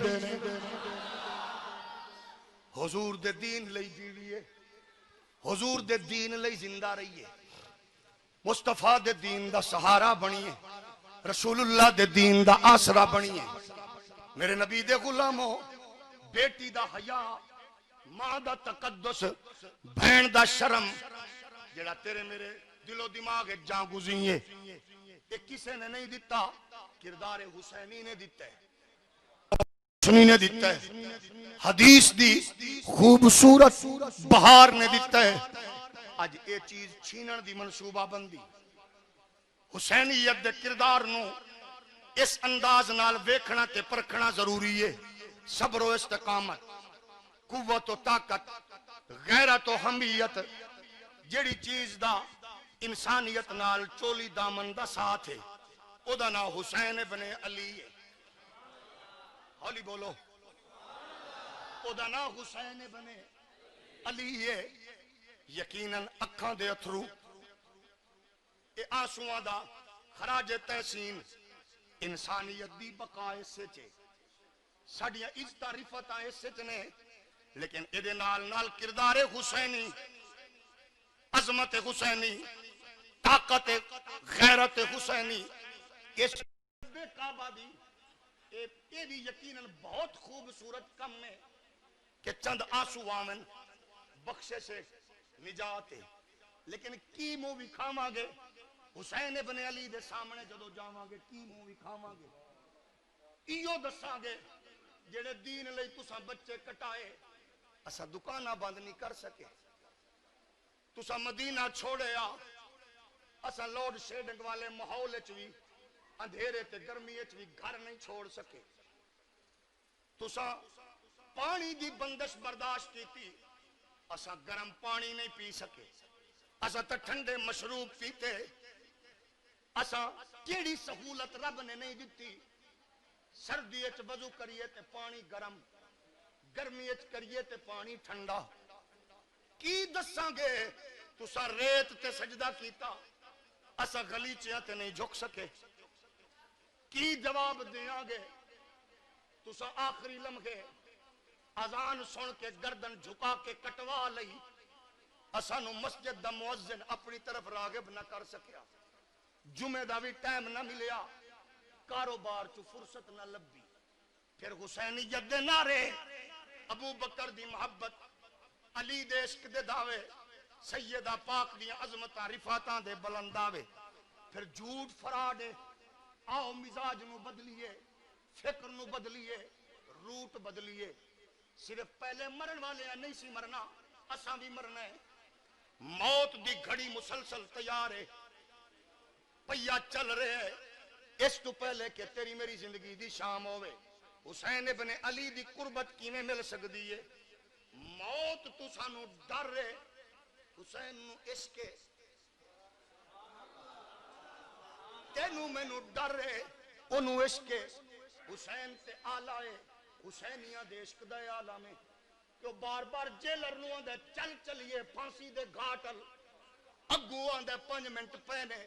حضور دے دین لئی جیویے، حضور دے دین لئی زندہ رہیے، مصطفیٰ دے دین دا سہارا بنیے، رسول اللہ دے دین دا آسرا بنیے۔ میرے نبی دے غلاموں، بیٹی دا حیا، ماں دا تقدس، بہن دا شرم، جڑا تیرے میرے دل و دماغ جان گزیے، یہ کسے نے نہیں دیتا، کردار حسینی نے دیتا ہے، حسینی نے دیتا ہے، حدیث دی خوبصورت بہار نے دیتا ہے۔ آج یہ چیز چھینن دی منصوبہ بندی، حسینیت دے کردار نو اس انداز نال ویکھنا تے پرکھنا ضروری ہے۔ صبر و استقامت، قوت و طاقت، غیرت و حمیت، جڑی چیز دا انسانیت نال چولی دامن دا ساتھ ہے، او دا نام حسین ابن علی ہے۔ ہولی بولو، او دا نام حسین ابن علی ہے۔ یقیناً اکھاں دے اتھرو، اے آنسواں دا خراج تحسین انسانیت دی بقا اسے چے، ساڑیاں عزتاں رفتاں اسے چنے، لیکن ادھے نال نال کردار حسینی، عظمت حسینی، طاقت غیرت حسینی، اس بے کعبہ دی اے بھی یقیناً بہت خوبصورت کم ہے کہ چند آنسو آمن بخشے سے نجات ہے، لیکن کی منہ بھی کھاواں گے حسین ابن علی دے سامنے جدو جاواں گے، کی منہ بھی کھاواں گے، ایو دساں گے جڑے دین لئی تساں بچے کٹائے اسا دکانہ بند نہیں کر سکے، تساں مدینہ چھوڑے آ، اسا لوڈ شیڈنگ والے ماحول چوی اندھیرے تے گرمی چوی گھر نہیں چھوڑ سکے، تساں پانی دی بندش برداشت کی تھی، اسا گرم پانی نہیں پی سکے، اسا تا ٹھنڈے مشروب پیتے، اسا کیڑی سہولت رب نے نہیں دیتی، سردی اچ وضو کریے تے پانی گرم، گرمی اچ کریے تے پانی ٹھنڈا، کی دساں گے تسا ریت تے سجدہ کیتا، اسا غلیچیاں تے نہیں جھک سکے، کی جواب دیاں گے تسا آخری لمحے اذان سن کے گردن جھکا کے کٹوا لئی، اسانو مسجد دا مؤذن اپنی طرف راغب نہ کر سکیا، جمعہ دا بھی ٹائم نہ ملیا، کاروبار چو فرصت نہ لبی، پھر حسینیت دے نعرے، ابو بکر دی محبت، علی دے عشق دے دعوے، سیدہ پاک دی عظمتاں رفاتاں دے بلنداوے، پھر جھوٹ فراڈے، آؤ مزاج نو بدلیے، فکر نو بدلیے، روٹ بدلیے، صرف پہلے مرن والے نہیں سی مرنا، اساں بھی مرنا ہے، موت دی گھڑی مسلسل تیار ہے، پہیا چل رہے ہے، اس تو پہلے کہ تیری میری زندگی دی شام ہوئے، حسین ابن علی دی قربت کیویں مل سکدی ہے، موت تو سانو ڈر رہے، حسین نو عشق تینو مینو ڈر رہے، انو عشق حسین تے آلائے حسینیاں دے عشق دے عالمے، کہ بار بار جیلر نو آندے چل چلیے پھانسی دے گھاٹل، اگو آندے 5 منٹ پہنے،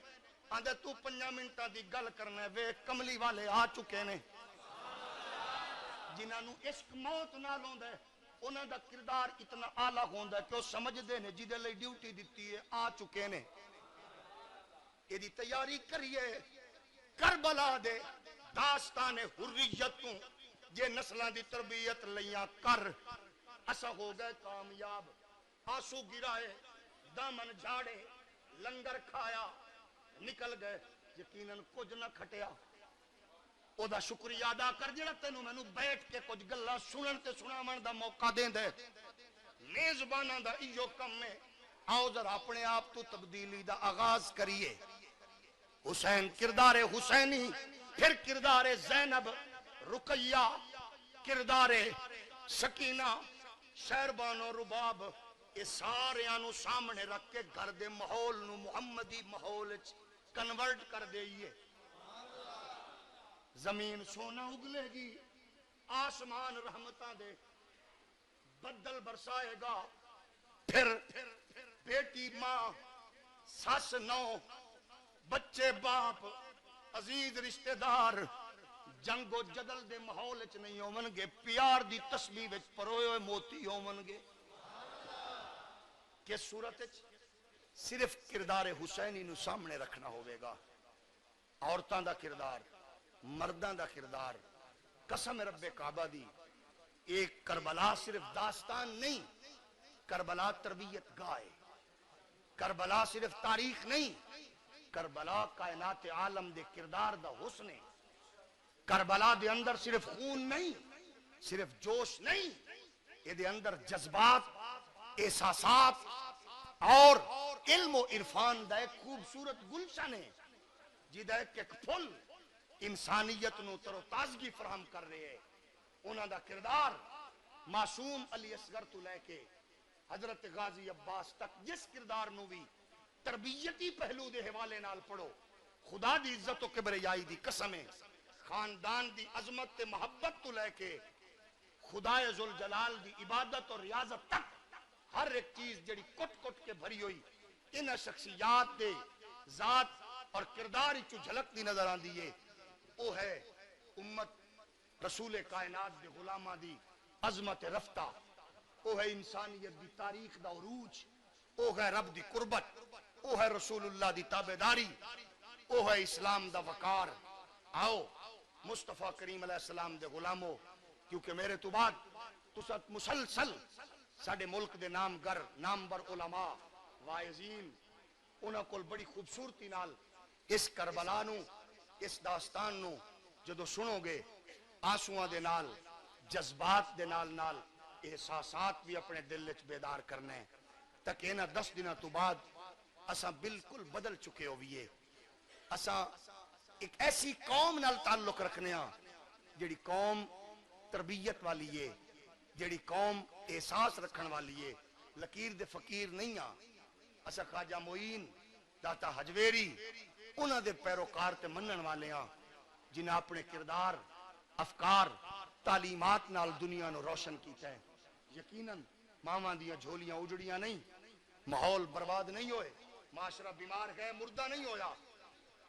آندے تو 5 منٹا دی گل کرنے، وے کملی والے آ چکے نے، جنہاں نو عشق موت نال ہوندے، انہاں دا کردار اتنا آلہ ہوندہ کہ وہ سمجھ دے نے جدے لئی ڈیوٹی دیتی ہے آ چکے نے، یہ دی تیاری کریے، کربلا دے داستان حریتوں جے نسلان دی تربیت لیاں کر، اسا ہو گئے کامیاب، آنسو گرائے، دامن جھاڑے، لنگر کھایا، نکل گئے، یقیناً کچھ نہ کھٹیا، او دا شکریہ ادا کر جڑا تینوں میں نو بیٹھ کے کچھ گلہ سنن تے سنامن دا موقع دیں دے، میزبانہ دا ایو کم میں، آؤ ذرا اپنے آپ تو تبدیلی دا آغاز کریے، حسین کردار حسینی، پھر کردار زینب، رقیہ، کردار سکینہ، شہربان اور رباب یہ سارے آنو سامنے رکھ کے گھر دے ماحول نو محمدی ماحول کنورٹ کر دئیے. زمین سونا اگلے گی, آسمان رحمتاں دے بدل برسائے گا, پھر بیٹی ماں, ساس نو, بچے باپ, عزیز رشتہ دار جنگ و جدل دے ماحول وچ نہیں ہون گے, پیار دی تسبیح وچ پروئے ہوئے موتی ہون گے. کس صورت وچ؟ صرف کردار حسینی نو سامنے رکھنا ہوئے گا. عورتاں دا کردار, مرداں دا کردار, قسم رب کعبہ دی, ایک کربلا صرف داستان نہیں, کربلا تربیت گاہ, کربلا صرف تاریخ نہیں, کربلا کائنات عالم دے کردار دا حسن ہے. کربلا دے اندر صرف خون نہیں, صرف جوش نہیں, یہ دے اندر جذبات, احساسات اور علم و عرفان دا ایک خوبصورت گلشن ہے, جیدہ ایک پھل انسانیت نو تر و تازگی فراہم کر رہے ہیں. انہاں دا کردار معصوم علی اصغر تو لے کے حضرت غازی عباس تک جس کردار نو بھی تربیتی پہلو دے حوالے نال پڑھو, خدا دی عزت و کبریائی دی قسمیں, خاندان دی عظمت تے محبت تو لے کے خدائے ذوالجلال دی عبادت اور ریاضت تک ہر ایک چیز جڑی کٹ کٹ کے بھری ہوئی انہاں شخصیات دے ذات اور کردار چو جھلک دی نظر آن دیئے. او ہے امت رسول کائنات دے غلامہ دی عظمت رفتہ, او ہے انسانیت دی تاریخ دا عروج, او ہے رب دی قربت, او ہے رسول اللہ دی تابعداری, او ہے اسلام دا وقار. آؤ مصطفیٰ کریم علیہ السلام دے غلاموں, کیونکہ میرے تو بعد تسات مسلسل ساڑے ملک دے نام گر, نام بر علماء, وائزین, انہاں کول بڑی خوبصورتی نال اس کربلا نو, اس داستان نو جدو سنو گے, آنسواں دے نال, جذبات دے نال نال احساسات بھی اپنے دل وچ بیدار کرنے, تک اینا 10 دنوں تو بعد اساں بالکل بدل چکے ہوئیے. اساں ایک ایسی قوم نال تعلق رکھنے ہاں جڑی قوم تربیت والی ہے, جڑی قوم احساس رکھن والی ہے, لکیر دے فقیر نہیں ہاں. اساں خواجہ معین, داتا حجویری, انہاں دے پیروکار تے منن والے ہاں, جنہاں اپنے کردار, افکار, تعلیمات نال دنیا نو روشن کیتا ہے. یقیناً ماواں دیاں جھولیاں اجڑیاں نہیں, ماحول برباد نہیں ہوئے, معاشرہ بیمار ہے, مردہ نہیں ہویا.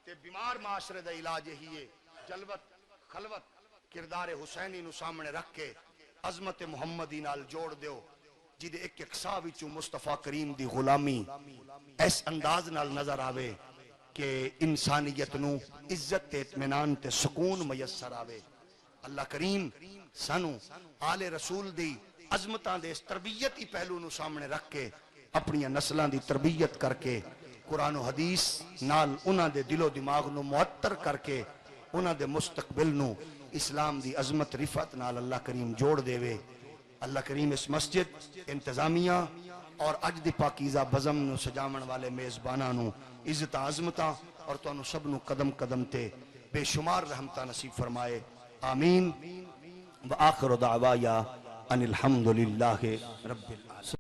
تے بیمار معاشرے دا علاج یہی ہے جلوت, خلوت, کردار حسینی نو سامنے رکھ کے عظمت محمدی نال جوڑ دیو, جدے ایک ایک سا وچوں مصطفیٰ کریم دی غلامی اس انداز نال نظر آوے کہ انسانیت نو عزت تے اطمینان تے سکون میسر آوے. اللہ کریم سانو آل رسول دی عظمتاں دے اس تربیتی پہلو نو سامنے رکھ کے اپنی نسلاں دی تربیت کر کے قرآن و حدیث نال انہاں دے دل و دماغ نو معطر کر کے انہاں دے مستقبل نو اسلام دی عظمت رفعت نال اللہ کریم جوڑ دے وے. اللہ کریم اس مسجد انتظامیہ اور اج دی پاکیزہ بزم نو سجاون والے میزباناں نو عزت عظمتاں اور تانوں سب نو قدم قدم تے بے شمار رحمتاں نصیب فرمائے. آمین. وآخر دعوایا ان الحمدللہ رب العالمین.